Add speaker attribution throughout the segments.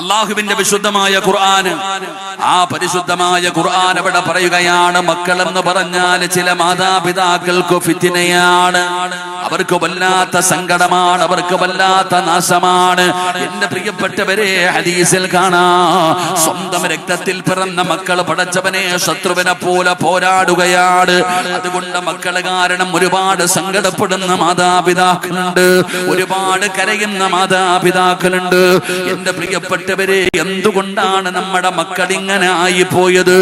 Speaker 1: അള്ളാഹുവിന്റെ വിശുദ്ധമായ ഖുർആൻ, ആ പരിശുദ്ധമായ ഖുർആൻ അവിടെ പറയുകയാണ്, മക്കളെന്ന് പറഞ്ഞാൽ ചില മാതാപിതാക്കൾക്ക് ഫിത്നയാണ്, അവർക്ക് വല്ലാത്ത സങ്കടമാണ്, അവർക്ക് വല്ലാത്ത നാശമാണ്. എന്റെ പ്രിയപ്പെട്ടവരെ, ഹദീസിൽ കാണാം, സ്വന്തം രക്തത്തിൽ പിറന്ന മക്കൾ പടച്ചവനെ ശത്രുവിനെ പോലെ പോരാടുകയാണ്. അതുകൊണ്ട് മക്കള് കാരണം ഒരുപാട് സങ്കടപ്പെടുന്ന മാതാപിതാക്കളുണ്ട്, ഒരുപാട് കരയുന്ന മാതാപിതാക്കളുണ്ട്. എന്റെ പ്രിയപ്പെട്ടവരെ, എന്തുകൊണ്ടാണ് നമ്മുടെ മക്കൾ ഇങ്ങനെ ആയിപ്പോയത്?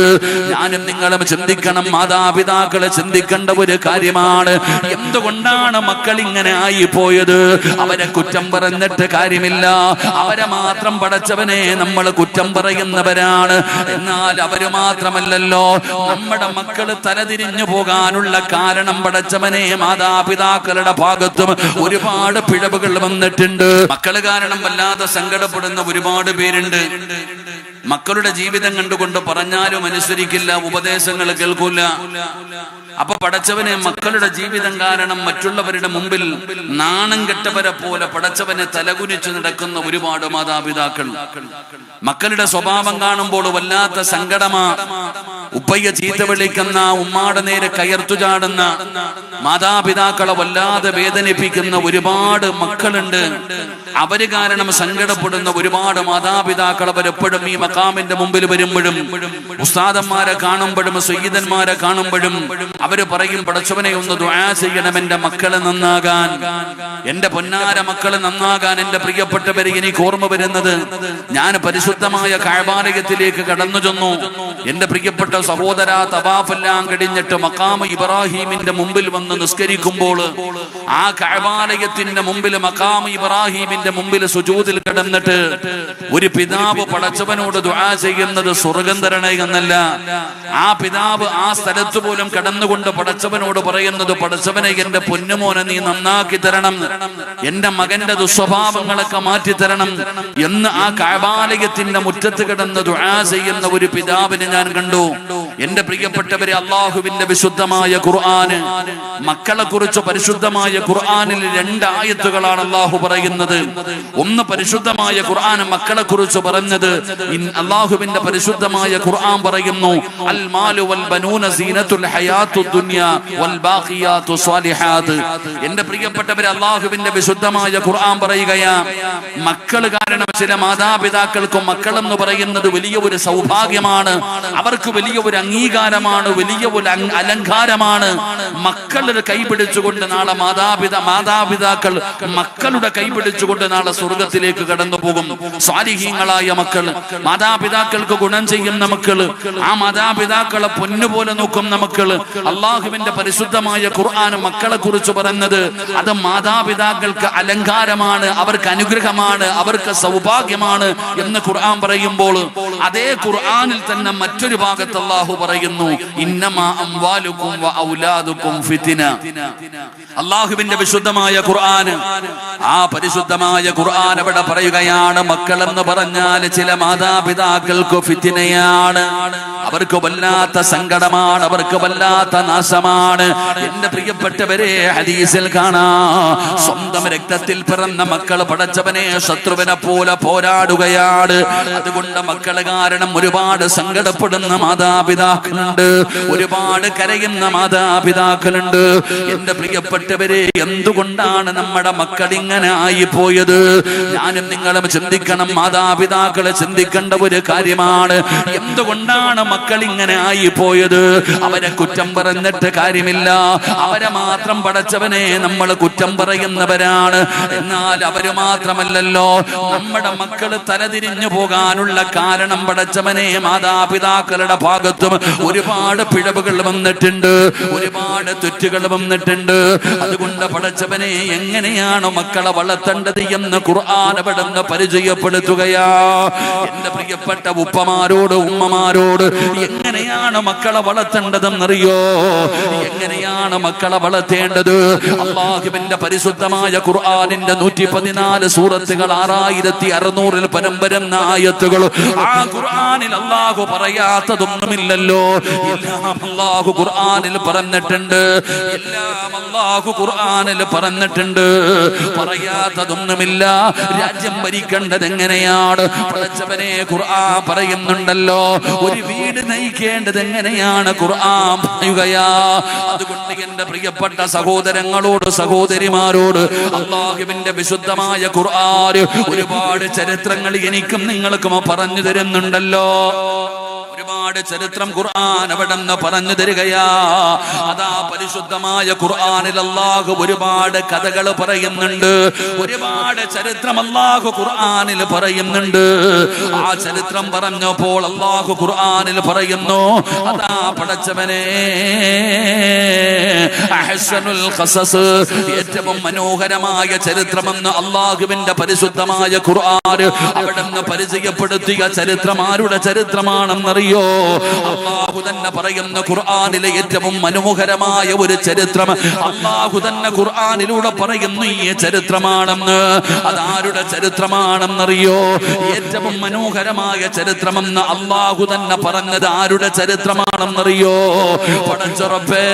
Speaker 1: ഞാനും നിങ്ങളും ചിന്തിക്കണം, മാതാപിതാക്കളെ ചിന്തിക്കേണ്ട ഒരു കാര്യമാണ്. എന്തുകൊണ്ടാണ് മക്കൾ ഇങ്ങനെ ആയിപ്പോയത്? അവരെ കുറ്റം പറഞ്ഞിട്ട് കാര്യമില്ല, അവരെ മാത്രം പടച്ചവനെ നമ്മൾ കുറ്റം പറയുന്നവരാണ്. എന്നാൽ അവര് മാത്രമല്ലല്ലോ, നമ്മുടെ മക്കള് തലതിരിഞ്ഞു പോകാനുള്ള കാരണം പടച്ചവനെ മാതാപിതാക്കളുടെ ഭാഗത്തും ഒരുപാട് പിഴവുകൾ വന്നിട്ടുണ്ട്. മക്കള് കാരണം വല്ലാതെ സങ്കടപ്പെടുന്ന ഒരുപാട് പേരുണ്ട്. മക്കളുടെ ജീവിതം കണ്ടുകൊണ്ട് പറഞ്ഞാലും അനുസരിക്കില്ല, ഉപദേശങ്ങൾ കേൾക്കൂല. അപ്പൊ പടച്ചവനെ മക്കളുടെ ജീവിതം കാരണം മറ്റുള്ളവരുടെ മുമ്പിൽ നാണം കെട്ടവരെ പോലെ പടച്ചവനെ തലകുനിച്ചു നടക്കുന്ന ഒരുപാട് മാതാപിതാക്കൾ. മക്കളുടെ സ്വഭാവം കാണുമ്പോൾ വല്ലാത്ത സങ്കടമാ. ഉപ്പയ്യ ചീത്ത വിളിക്കുന്ന, ഉമ്മാടെ നേരെ കയർത്തു ചാടുന്ന മാതാപിതാക്കളെ വല്ലാതെ വേദനിപ്പിക്കുന്ന ഒരുപാട് മക്കളുണ്ട്. അവര് കാരണം സങ്കടപ്പെടുന്ന ഒരുപാട് മാതാപിതാക്കൾ അവരെപ്പോഴും ഈ മഖാമിന്റെ മുമ്പിൽ വരുമ്പോഴും, ഉസ്താദന്മാരെ കാണുമ്പോഴും, സയ്യിദന്മാരെ കാണുമ്പോഴും അവര് പറയും, പടച്ചവനെ ഒന്ന് ദുആ ചെയ്യണം എന്റെ മക്കളെ നന്നാകാൻ, എന്റെ പൊന്നാര മക്കളെ നന്നാകാൻ. എന്റെ പ്രിയപ്പെട്ടവരെ, എനിക്ക് ഓർമ്മ വരുന്നത്, ഞാൻ പരിശുദ്ധമായ കഅബാലയത്തിലേക്ക് കടന്നു ചെന്നു. എന്റെ പ്രിയപ്പെട്ട സഹോദര, തവാഫെല്ലാം കഴിഞ്ഞിട്ട് മഖാമ് ഇബ്രാഹീമിന്റെ മുമ്പിൽ വന്ന് നിസ്കരിക്കുമ്പോൾ, ആ കഅബാലയത്തിന്റെ മുമ്പിൽ മഖാമ് ഇബ്രാഹീമിന്റെ മുമ്പിൽ സുജൂദിൽ കിടന്നിട്ട് ഒരു പിതാവ് പടച്ചവനോട് ദുആ ചെയ്യുന്നത് സ്വർഗ്ഗം തരണേ എന്നല്ല, ആ പിതാവ് ആ സ്ഥലത്ത് പോലും കടന്നുകൊണ്ട് പടച്ചവനോട് പറയുന്നത്, പടച്ചവനെ എന്റെ പൊന്നുമോനെ നീ നന്നാക്കി തരണം, എന്റെ മകന്റെ ദുസ്വഭാവങ്ങളൊക്കെ മാറ്റി തരണം എന്ന് ആ കഅബാലയത്തിന്റെ മുറ്റത്ത് കിടന്ന് ദുആ ചെയ്യുന്ന ഒരു പിതാവിനെ ഞാൻ കണ്ടു. എന്റെ പ്രിയപ്പെട്ടവരെ, അള്ളാഹുവിന്റെ വിശുദ്ധമായ ഖുർആന്, മക്കളെ കുറിച്ച് പരിശുദ്ധമായ ഖുർആനിൽ 2 ആയത്തുകളാണ് അള്ളാഹു പറയുന്നത്. ഒന്ന് പരിശുദ്ധമായ ഖുർആൻ മക്കളെ കുറിച്ച് പറഞ്ഞത്, അള്ളാഹുവിന്റെ പരിശുദ്ധമായ ഖുർആൻ പറയുന്നു, അൽ മാലു വൽ ബനൂന സീനത്തുൽ ഹയാത്തുദ് ദുനിയ വൽ ബാഖിയാത്തു സ്വാലിഹാത്ത്. എന്റെ പ്രിയപ്പെട്ടവരെ, അള്ളാഹുവിന്റെ വിശുദ്ധമായ ഖുർആൻ പറയുകയാ, മക്കൾ കാരണം ചില മാതാപിതാക്കൾക്കും മക്കളെന്ന് പറയുന്നത് വലിയ ഒരു സൗഭാഗ്യമാണ്, അവർക്ക് വലിയ ഒരു അംഗീകാരമാണ്, വലിയ ഒരു അലങ്കാരമാണ്. മക്കളുടെ കൈപിടിച്ചുകൊണ്ട് നാളെ മാതാപിതാക്കൾ മക്കളുടെ കൈപിടിച്ചുകൊണ്ട് നാളെ സ്വർഗത്തിലേക്ക് കടന്നു പോകും. സ്വാലിഹീങ്ങളായ മക്കൾ, മാതാപിതാക്കൾക്ക് ഗുണം ചെയ്യുന്ന മക്കള്, ആ മാതാപിതാക്കളെ പൊന്നുപോലെ നോക്കുന്ന മക്കള്. അള്ളാഹുവിന്റെ പരിശുദ്ധമായ ഖുർആൻ മക്കളെ കുറിച്ച് പറഞ്ഞത്, അത് മാതാപിതാക്കൾക്ക് അലങ്കാരമാണ്, അവർക്ക് അനുഗ്രഹമാണ്, അവർക്ക് സൗഭാഗ്യമാണ് എന്ന് ഖുർആൻ പറയുമ്പോൾ, അതേ ഖുർആനിൽ തന്നെ മറ്റൊരു ഭാഗത്ത് അള്ളാഹു പറയുന്നു, ഇന്നമാ അംവാലുക്കും വ ഔലാദുക്കും ഫിത്ന. അള്ളാഹുവിന്റെ വിശുദ്ധമായ ഖുർആൻ, ആ പരിശുദ്ധമായ ഖുർആൻ അവിടെ പറയുകയാണ്, മക്കളെന്ന് പറഞ്ഞാൽ ചില മാതാപിതാക്കൾക്ക് ഫിത്നയാണ്, അവർക്ക് വല്ലാത്ത സങ്കടമാണ്, അവർക്ക് വല്ലാത്ത നാശമാണ്. എന്റെ പ്രിയപ്പെട്ടവരെ, ഹദീസിൽ കാണാം, സ്വന്തം രക്തത്തിൽ പിറന്ന മക്കൾ പടച്ചവനെ ശത്രുവിനെ പോലെ പോരാടുകയാണ്. അതുകൊണ്ട് മക്കള് കാരണം ഒരുപാട് സങ്കടപ്പെടുന്ന മാതാപിതാക്കളുണ്ട്, ഒരുപാട് കരയുന്ന മാതാപിതാക്കളുണ്ട്. എന്റെ പ്രിയപ്പെട്ടവരെ, എന്തുകൊണ്ടാണ് നമ്മുടെ മക്കൾ ഇങ്ങനെ ആയിപ്പോയത്? ഞാനും നിങ്ങളും ചിന്തിക്കണം, മാതാപിതാക്കളെ ചിന്തിക്കേണ്ട ഒരു കാര്യമാണ്. എന്തുകൊണ്ടാണ് മക്കൾ ഇങ്ങനെ ആയിപ്പോയത്? അവരെ കുറ്റം പറഞ്ഞിട്ട് കാര്യമില്ല, അവരെ മാത്രം പടച്ചവനെ നമ്മൾ കുറ്റം പറയുന്നവരാണ്. എന്നാൽ അവര് മാത്രമല്ലല്ലോ, നമ്മുടെ മക്കള് തലതിരിഞ്ഞു പോകാനുള്ള കാരണം പടച്ചവനെ മാതാപിതാക്കളുടെ ഭാഗത്തും ഒരുപാട് പിഴവുകൾ വന്നിട്ടുണ്ട്, ഒരുപാട് തെറ്റുകൾ വന്നിട്ടുണ്ട്. അതുകൊണ്ട് പടച്ചവനെ എങ്ങനെയാണ് മക്കളെ വളർത്തേണ്ടത് എന്ന് ഖുർആൻ അവിടുന്ന് പരിചയപ്പെടുത്തുകയാ. എന്റെ പ്രിയപ്പെട്ട ഉപ്പമാരോട്, ഉമ്മമാരോട് എങ്ങനെയാണ് മക്കളെ വളർത്തേണ്ടതെന്നറിയോ? എങ്ങനെയാണ് മക്കളെ വളർത്തേണ്ടത്? അല്ലാഹുവിന്റെ പരിശുദ്ധമായ ഖുർആനിന്റെ 114 സൂറത്തുകൾ, 6600 പരം വരുന്ന ആയത്തുകൾ. ആ ഖുർആനിൽ അല്ലാഹു പറയാത്തതൊന്നുമില്ലല്ലോ. എല്ലാം അല്ലാഹു ഖുർആനിൽ പറഞ്ഞിട്ടുണ്ട്. എല്ലാം അല്ലാഹു ഖുർആനിൽ പറഞ്ഞിട്ടുണ്ട്. പറയാത്തതൊന്നുമില്ല. രാജ്യം ഭരിക്കേണ്ടത് എങ്ങനെയാണ് പടച്ചവനെ ഖുർആൻ പറയുന്നുണ്ടല്ലോ. ഒരു വീട് നയിക്കേണ്ടത് എങ്ങനെയാണ് ഖുർആൻ പറയുകയാ. അതുകൊണ്ട് എന്റെ പ്രിയപ്പെട്ട സഹോദരങ്ങളോട് സഹോദരിമാരോട് അല്ലാഹുവിന്റെ വിശുദ്ധമായ ഖുർആൻ ഒരുപാട് ചരിത്രങ്ങൾ എനിക്കും നിങ്ങൾക്കും പറഞ്ഞു തരുന്നുണ്ടല്ലോ. ഒരുപാട് ചരിത്രം ഖുർആൻ അവിടെ നിന്ന് പറഞ്ഞു തരികയാ. അതാ പരിശുദ്ധമായ ഖുർആനിൽ അല്ലാഹു ഒരുപാട് കഥകൾ പറയുന്നുണ്ട്. ഒരുപാട് ചരിത്രം അല്ലാഹു ഖുർആനിൽ പറയുന്നുണ്ട്. ആ ചരിത്രം പറഞ്ഞപ്പോൾ അല്ലാഹു ഖുർആനിൽ പറയുന്നു, അതാ പടച്ചവനെ അഹ്സനുൽ ഖസസ്, ഏറ്റവും മനോഹരമായ ചരിത്രമെന്ന് അല്ലാഹുവിന്റെ പരിശുദ്ധമായ ഖുർആൻ അവിടെ നിന്ന് പരിചയപ്പെടുത്തിയ ചരിത്രം ആരുടെ ചരിത്രമാണെന്നറിയോ? അല്ലാഹു തന്നെ പറയുന്ന ഖുർആനിലെ ഏറ്റവും മനോഹരമായ ഒരു ചരിത്രം അല്ലാഹു തന്നെ ഖുർആനിലൂടെ പറയുന്നു ഈ ചരിത്രമാണെന്ന്. അതാരുടെ ചരിത്രമാണെന്നറിയോ? ഏറ്റവും മനോഹരമായ ചരിത്രമെന്ന് അല്ലാഹു തന്നെ പറഞ്ഞത് ആരുടെ ചരിത്രമാണെന്നറിയോ? പടച്ച റബ്ബേ,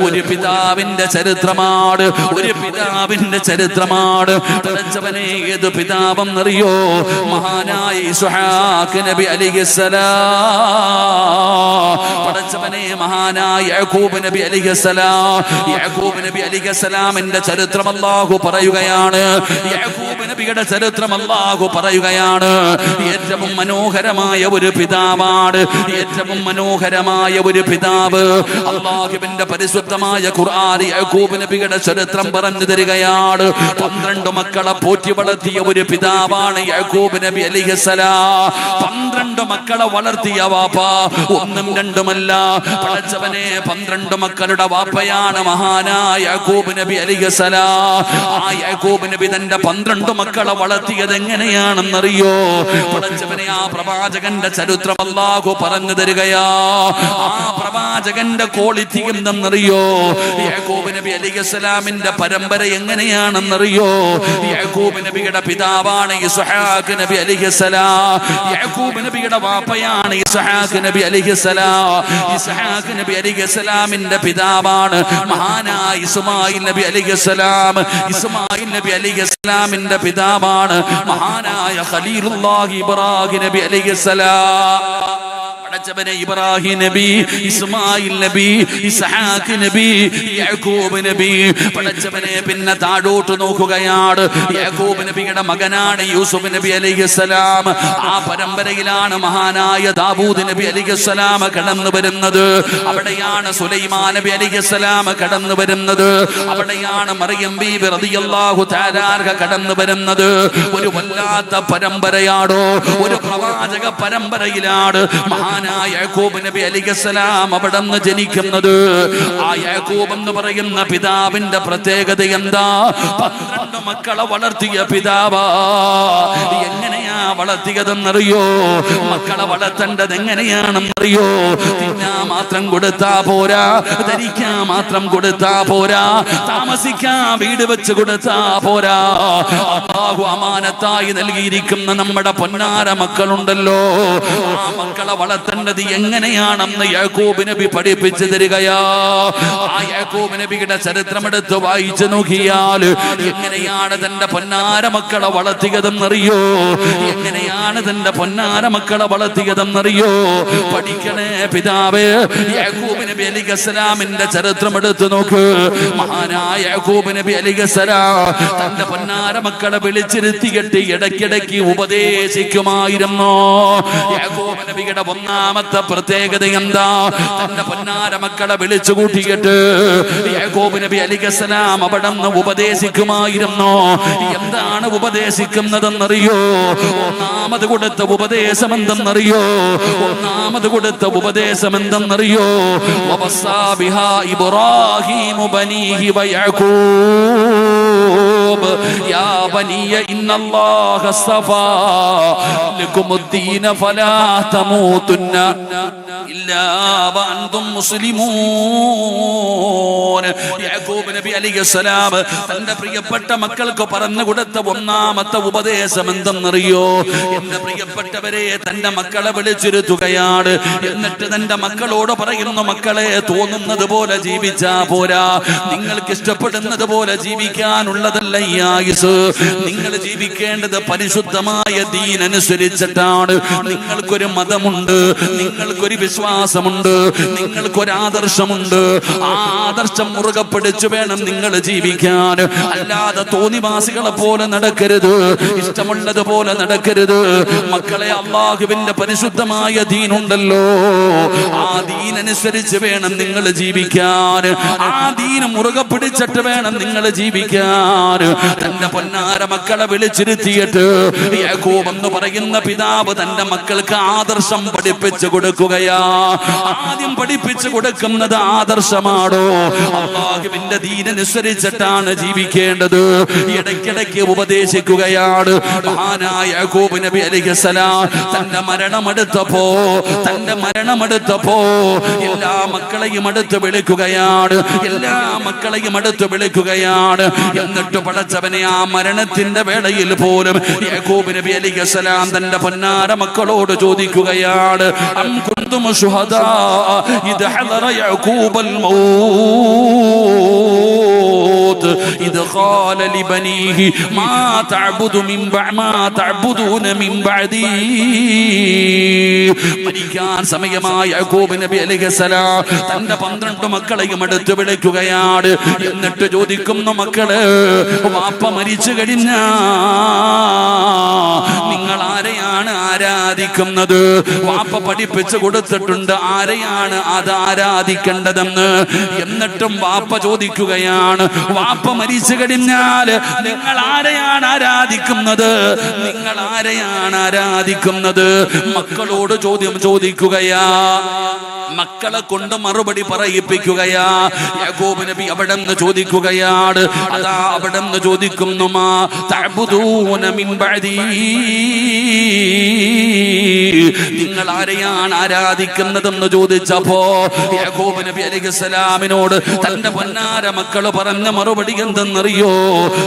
Speaker 1: ഒരു പിതാവിന്റെ ചരിത്രമാണ്. ഒരു പിതാവിന്റെ ചരിത്രമാണ്. പടച്ചവനെ, ഏത് പിതാവെന്നറിയോ? മഹാനായ ഇസ്ഹാഖ് നബി അലൈഹിസ്സലാം. പടച്ചവനെ, മഹാനായ യാക്കൂബ് നബി അലൈഹിസ്സലാം. യാക്കൂബ് നബി അലൈഹിസ്സലാമിന്റെ ചരിത്രം അല്ലാഹു പറയുകയാണ്. യാക്കൂബ് നബിയുടെ ചരിത്രം അല്ലാഹു പറയുകയാണ്. ഏറ്റവും മനോഹരമായ ഒരു പിതാവാണ്. ഏറ്റവും മനോഹരമായ ഒരു പിതാവ്. അല്ലാഹുവിന്റെ പരിശുദ്ധമായ ഖുർആൻ യാക്കൂബ് നബിയുടെ ചരിത്രം പറഞ്ഞു തരികയാണ്. 12 മക്കളെ പോറ്റി വളർത്തിയ ഒരു പിതാവാണ് യാക്കൂബ് നബി അലൈഹിസ്സലാം. 12 മക്കളെ വളർത്തിയ വാപ്പ, ഒന്നും രണ്ടുമല്ല. പടച്ചവനെ, 12 മക്കളുടെ വാപ്പയാണ് മഹാനായ യാക്കൂബ് നബി അലൈഹിസ്സലാം. ആ യാക്കൂബ് നബി തന്റെ 12 മക്കളെ വളർത്തിയത് എങ്ങനെയാണെന്നറിയോ? പടച്ചവനെ, ആ പ്രവാചകന്റെ ചരിത്രം അല്ലാഹു പറഞ്ഞു തരികയാ. ആ പ്രവാചകന്റെ ക്വാളിറ്റി എന്തെന്നറിയോ? യാക്കൂബ് നബി അലൈഹിസ്സലാമിന്റെ പരമ്പര എങ്ങനെയാണെന്നറിയോ? യാക്കൂബ് നബിയുടെ പിതാവാണ് ഇസ്ഹാഖ് നബി അലൈഹിസ്സലാം. യാക്കൂബ് നബിയുടെ വാപ്പയാണ് ഇസ്ഹാഖ് നബി അലൈഹിസ്സലാം. ഇസ്ഹാഖ് നബി അലൈഹിസ്സലാമിന്റെ പിതാവാണ് മഹാനായ ഇസ്മായിൽ നബി അലൈഹിസ്സലാം. ഇസ്മായിൽ നബി അലൈഹിസ്സലാമിന്റെ പിതാവാണ് മഹാനായ ഖലീലുല്ലാഹി ഇബ്രാഹിം നബി അലൈഹിസ്സലാം. പടച്ചവനെ, ഇബ്രാഹിം നബി, ഇസ്മായിൽ നബി, ഇസ്ഹാഖ് നബി, യാക്കൂബ് നബി. പടച്ചവനെ, പിന്നെ താഴോട്ട് നോക്കുകയാണ്. യാക്കൂബ് നബിയുടെ മകനാണ് യൂസുഫ് നബി അലൈഹിസ്സലാം. ആ പരമ്പരയിലാണ് മഹാനായ ദാവൂദ് നബി അലൈഹിസ്സലാം കടന്നു വരുന്നത്. അവിടെയാണ് സുലൈമാൻ നബി അലൈഹിസ്സലാം കടന്നു വരുന്നത്. അവിടെയാണ് മറിയം ബീബി റളിയല്ലാഹു തആല അൻഹ കടന്നു വരുന്നത്. ഒരു വല്ലാത്ത പരമ്പരയാണോ? ഒരു പ്രവാചക പരമ്പരയിലാണ് മഹാനായ യാക്കൂബ് നബി അലൈഹിസ്സലാം അവിടെ നിന്ന് ജനിക്കുന്നത്. ആ യാക്കൂബ് എന്ന് പറയുന്ന പിതാവിന്റെ പ്രത്യേകത എന്താ? 12 മക്കളെ വളർത്തിയ പിതാവാ. എങ്ങനെയാ വളർത്തിയതെന്നറിയോ? മക്കളെ വളർത്തേണ്ടത് എങ്ങനെയാണെന്നറിയോ? തിന്നാൻ മാത്രം കൊടുത്താ പോരാ, ധരിക്കാൻ മാത്രം കൊടുത്താ പോരാ, താമസിക്കാൻ വീട് വെച്ച് കൊടുത്താ പോരാ. അല്ലാഹു അമാനത്തായി നൽകിയിരിക്കുന്ന നമ്മുടെ പൊന്നാര മക്കളുണ്ടല്ലോ, ആ മക്കളെ വളർത്തേണ്ടത് എങ്ങനെയാണെന്ന് യാക്കൂബ് നബി പഠിപ്പിച്ചു തരികയാ. ആ യാക്കൂബ് നബിയുടെ ചരിത്രമെടുത്ത് വായിച്ചു നോക്കിയാൽ എങ്ങനെയാണ് തന്റെ പൊന്നാര മക്കളെ വളർത്തിയതെന്നറിയോ? എങ്ങനെയാണ് തന്റെ പൊന്നാര മക്കളെ വളർത്തിയതെന്നറിയോ? പഠിക്കണേ പിതാവേ. യാക്കൂബ് നബി അലൈഹിസ്സലാമിന്റെ ചരിത്രമെടുത്ത് നോക്ക്. മഹാനായ യാക്കൂബ് നബി അലൈഹിസ്സലാം തന്റെ പൊന്നാര മക്കളെ വിളിച്ചിരുത്തിയിട്ട് ഇടയ്ക്കിടയ്ക്ക് ഉപദേശിക്കുമായിരുന്നു. യാക്കൂബ് നബിയുടെ ഒന്നാമത്തെ പ്രത്യേകത എന്താ? തന്റെ പൊന്നാര മക്കളെ വിളിച്ചു കൂട്ടിയിട്ട് യാക്കൂബ് നബി അലൈഹിസ്സലാം അവിടെ നിന്ന് ഉപദേശിക്കുമായിരുന്നു. എന്താണ് ഉപദേശിക്കുന്നതെന്നറിയോ? ഒന്നാമത് കൊടുത്ത ഉപദേശം എന്തെന്നറിയോ? ഒന്നാമത് കൊടുത്ത ഉപദേശം എന്തെന്നറിയോ? വവസ്സാ ബിഹാ ഇബ്രാഹീമു ബനീഹി വയഅഖൂബ്. യാ ബനിയ ഇന്നല്ലാഹ സഫാ ലകുമുദ്ദീന ഫലാ തമൂതുന്ന ഇല്ലാ വഅൻതും മുസ്ലിമൂൻ. യാക്കൂബ് നബി അലൈഹിസ്സലാം തന്റെ പ്രിയപ്പെട്ട മക്കൾക്ക് പറഞ്ഞു കൊടുത്ത ഒന്നാമത്തെ ഉപദേശം എന്തെന്നറിയോ? എന്റെ പ്രിയപ്പെട്ടവരെ, തന്റെ മക്കളെ വിളിച്ചിരുത്തുകയാണ്. എന്നിട്ട് തന്റെ മക്കളോട് പറയുന്നു, മക്കളെ, തോന്നുന്നത് പോലെ ജീവിച്ചാ പോരാ, നിങ്ങൾക്ക് ഇഷ്ടപ്പെടുന്നത് പോലെ ജീവിക്കാനുള്ളതല്ല ഈ ആയുസ്. നിങ്ങൾ ജീവിക്കേണ്ടത് പരിശുദ്ധമായ ദീൻ അനുസരിച്ചിട്ടാണ്. നിങ്ങൾക്കൊരു മതമുണ്ട്, നിങ്ങൾക്കൊരു വിശ്വാസമുണ്ട്, നിങ്ങൾക്കൊരാദർശമുണ്ട്. ആ ആദർശം മുറുകെ പിടിച്ചു വേണം നിങ്ങൾ ജീവിക്കാൻ. അല്ലാതെ തോന്നിവാസികളെ പോലെ നടക്കരുത്, ഇഷ്ടമുള്ളതുപോലെ നടക്കരുത്. മക്കളെ, അള്ളാഹുവിന്റെ പരിശുദ്ധമായ ദീനുണ്ടല്ലോ, ആ ദീനനുസരിച്ച് വേണം നിങ്ങൾ ജീവിക്കാൻ. ആ ദീന് മുറുകെ പിടിച്ചിട്ട് വേണം നിങ്ങൾ ജീവിക്കാൻ. തന്റെ പൊന്നാര മക്കളെ വിളിച്ചിരുത്തിയിട്ട് യാക്കൂബ് എന്ന് പറയുന്ന പിതാവ് തന്റെ മക്കൾക്ക് ആദർശം പഠിപ്പിച്ചു കൊടുക്കുകയാ. ആദ്യം പഠിപ്പിച്ചു കൊടുക്കുന്നത് ആദർശമാണോ? അല്ലാഹുവിന്റെ ദീനനുസരിച്ചിട്ടാണ് ജീവിക്കേണ്ടത്. ഇടയ്ക്കിടയ്ക്ക് ഉപദേശിക്കുകയാണ്. മഹാനായ യാക്കൂബ് നബി അലൈഹിസ്സലാം തന്റെ മരണമെടുത്തപ്പോ എല്ലാ മക്കളെയും അടുത്ത് വിളിക്കുകയാണ്. എന്നിട്ട് പടച്ചവനെ, ആ മരണത്തിന്റെ വേളയിൽ പോലും യാക്കൂബ് നബി അലൈഹിസ്സലാം തന്റെ പൊന്നാര മക്കളോട് ചോദിക്കുകയാണ്, അം കുന്തും ശുഹദാ ഇദ് ഹദറ യാക്കൂബൽ മൗത്ത് ഇദ് ഖാല ലിബനീഹി മാ തഅബുദൂന മിൻ ബഅദി. മരിക്കാൻ സമയമായ യാക്കൂബ് നബി അലൈഹിസ്സലാം തന്റെ 12 മക്കളെയും അടുത്ത് വിളിക്കുകയാണ്. എന്നിട്ട് ചോദിക്കുന്നു, മക്കള്, വാപ്പ മരിച്ചു കഴിഞ്ഞാ നിങ്ങൾ ആരെയാണ് ആരാധിക്കുന്നത്? വാപ്പ പഠിപ്പിച്ചു കൊടുത്തിട്ടുണ്ട് ആരെയാണ് അത് ആരാധിക്കേണ്ടതെന്ന്. എന്നിട്ടും വാപ്പ ചോദിക്കുകയാണ്, വാപ്പ മരിച്ചു കഴിഞ്ഞാൽ നിങ്ങൾ ആരെയാണ് ആരാധിക്കുന്നത്? മക്കളോട് ചോദ്യം ചോദിക്കുകയാ, മക്കളെ കൊണ്ട് മറുപടി പറയിപ്പിക്കുകയാ. യാക്കൂബ് നബി അവിടെ നിന്ന് ചോദിക്കുകയാണ്, അതാ അവിടെ നിന്ന് ചോദിക്കുന്നു, മാ തഅബുദൂന മിൻ ബഅദി, നിങ്ങൾ ആരെയാണ് ആരാധിക്കുന്നതെന്ന് ചോദിച്ചപ്പോ യാക്കൂബ് നബി അലൈഹിസ്സലാമിനോട് തന്റെ പൊന്നാര മക്കള് പറഞ്ഞ മറുപടി എന്തെന്നറിയോ?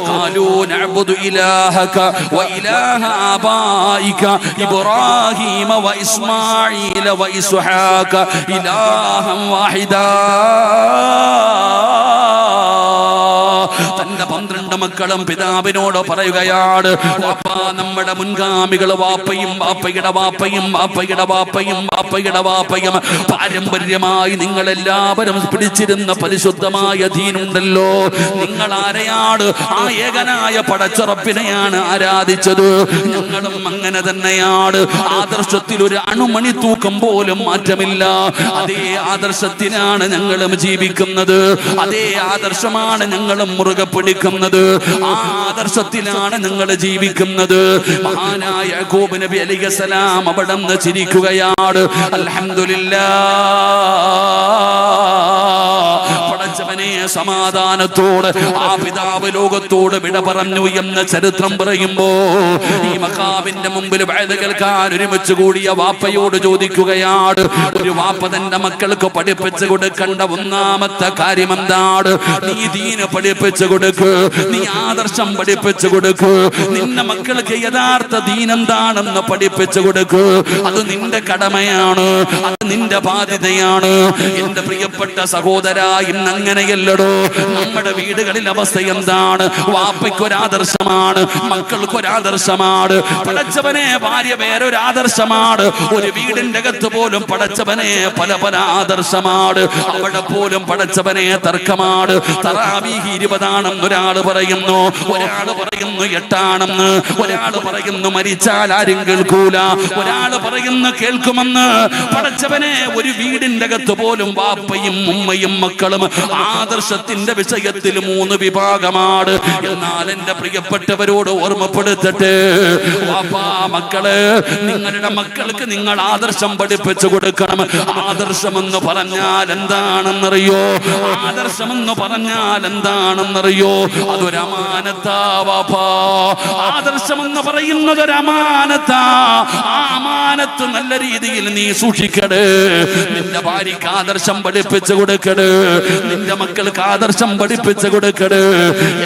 Speaker 1: ഖാലൂ നഅബുദു ഇലാഹക വ ഇലാഹ ആബായിക ഇബ്രാഹീമ വ ഇസ്മാഈല വ ഇസ്ഹാഖ ഇലാഹൻ വാഹിദാ. തന്റെ 12 മക്കളും പിതാവിനോട് പറയുകയാണ്, വാപ്പാ, നമ്മുടെ മുൻഗാമികൾ വാപ്പയും പാരമ്പര്യമായി നിങ്ങളെല്ലാവരും പിടിച്ചിരുന്ന പരിശുദ്ധമായ ദീനുണ്ടല്ലോ, നിങ്ങൾ ആരെയാണ്? ആ ഏകനായ പടച്ചുറപ്പിനെയാണ് ആരാധിച്ചത്. ഞങ്ങളും അങ്ങനെ തന്നെയാണ്. ആദർശത്തിൽ ഒരു അണുമണി തൂക്കം പോലും മാറ്റമില്ല. അതേ ആദർശത്തിലാണ് ഞങ്ങളും ജീവിക്കുന്നത്. അതേ ആദർശമാണ് ഞങ്ങളും മുറുകെ പിടിക്കുന്നത്. ആ ആദർശത്തിലാണ് നിങ്ങൾ ജീവിക്കുന്നത്. മഹാനായ യാക്കൂബ് നബി അലൈഹിസ്സലാം അവിടെ നിന്ന് ചിരിക്കുകയാണ്. അൽഹംദുലില്ലാഹ്, പടച്ചവനെ, സമാധാനത്തോട് ആ പിതാവ് ലോകത്തോട് വിട പറഞ്ഞു എന്ന ചരിത്രം പറയുമ്പോ ഈ മഖാമിന്റെ മുമ്പിൽ വഅദ് കേൾക്കാൻ ഒരുമിച്ച് കൂടിയ വാപ്പയോട് ചോദിക്കുകയാണ്, ഒരു വാപ്പ തന്റെ മക്കൾക്ക് പഠിപ്പിച്ചു കൊടുക്കേണ്ട ഒന്നാമത്തെ കാര്യം എന്താണ്? നീ ദീന് പഠിപ്പിച്ചു കൊടുക്കൂ, നീ ആദർശം പഠിപ്പിച്ചു കൊടുക്കൂ, നിന്റെ മക്കൾക്ക് യഥാർത്ഥ ദീൻ എന്താണെന്ന് പഠിപ്പിച്ചു കൊടുക്കൂ. അത് നിന്റെ കടമയാണ്, അത് നിന്റെ ബാധ്യതയാണ്. എന്റെ പ്രിയപ്പെട്ട സഹോദര, ഇന്ന് അങ്ങനെയല്ലടോ. നമ്മുടെ വീടുകളിൽ അവസ്ഥ എന്താണ്? വാപ്പയ്ക്കൊരാദർശമാണ്, മക്കൾക്കൊരാദർശമാണ്. പടച്ചവനെ, ഭാര്യ വേറൊരാദർശമാണ്. ഒരു വീടിന്റെ അകത്ത് പോലും പടച്ചവനെ പല പല ആദർശമാണ്. അവിടെ പോലും പടച്ചവനെ തർക്കമാണ്. തറാവീഹ് 20 ഒരാള് പറയുന്നു, ഒരാള് പറയുന്നു 8 ആണെന്ന്, ഒരാള് പറയുന്നു മരിച്ചാൽ ആരും കേൾക്കൂല, ഒരാള് പറയുന്നു കേൾക്കുമെന്ന്. പടച്ചവനെ, ഒരു വീടിന്റെ അകത്ത് പോലും വാപ്പയും ഉമ്മയും മക്കളും ആദർശത്തിന്റെ വിഷയത്തിൽ 3 വിഭാഗമാണ്. എന്നാൽ എന്റെ പ്രിയപ്പെട്ടവരോട് ഓർമ്മപ്പെടുത്തട്ടെ, വാപ്പാ മക്കള്, നിങ്ങളുടെ മക്കൾക്ക് നിങ്ങൾ ആദർശം പഠിപ്പിച്ചു കൊടുക്കണം. ആദർശമെന്ന് പറഞ്ഞാൽ എന്താണെന്നറിയോ? ആദർശമെന്ന് പറഞ്ഞാൽ എന്താണെന്നറിയോ? അതൊരു അമാനത്താ വാപ്പാ. ആദർശമെന്ന് പറയുന്നത് ഒരു അമാനത്താ. ആ അമാനത്ത് നല്ല രീതിയിൽ നീ സൂക്ഷിക്കട്. നിന്റെ ഭാര്യക്ക് ആദർശം പഠിപ്പിച്ചു കൊടുക്കട്. നിന്റെ മക്കൾക്ക് ആദർശം പഠിപ്പിച്ചു കൊടുക്കട്.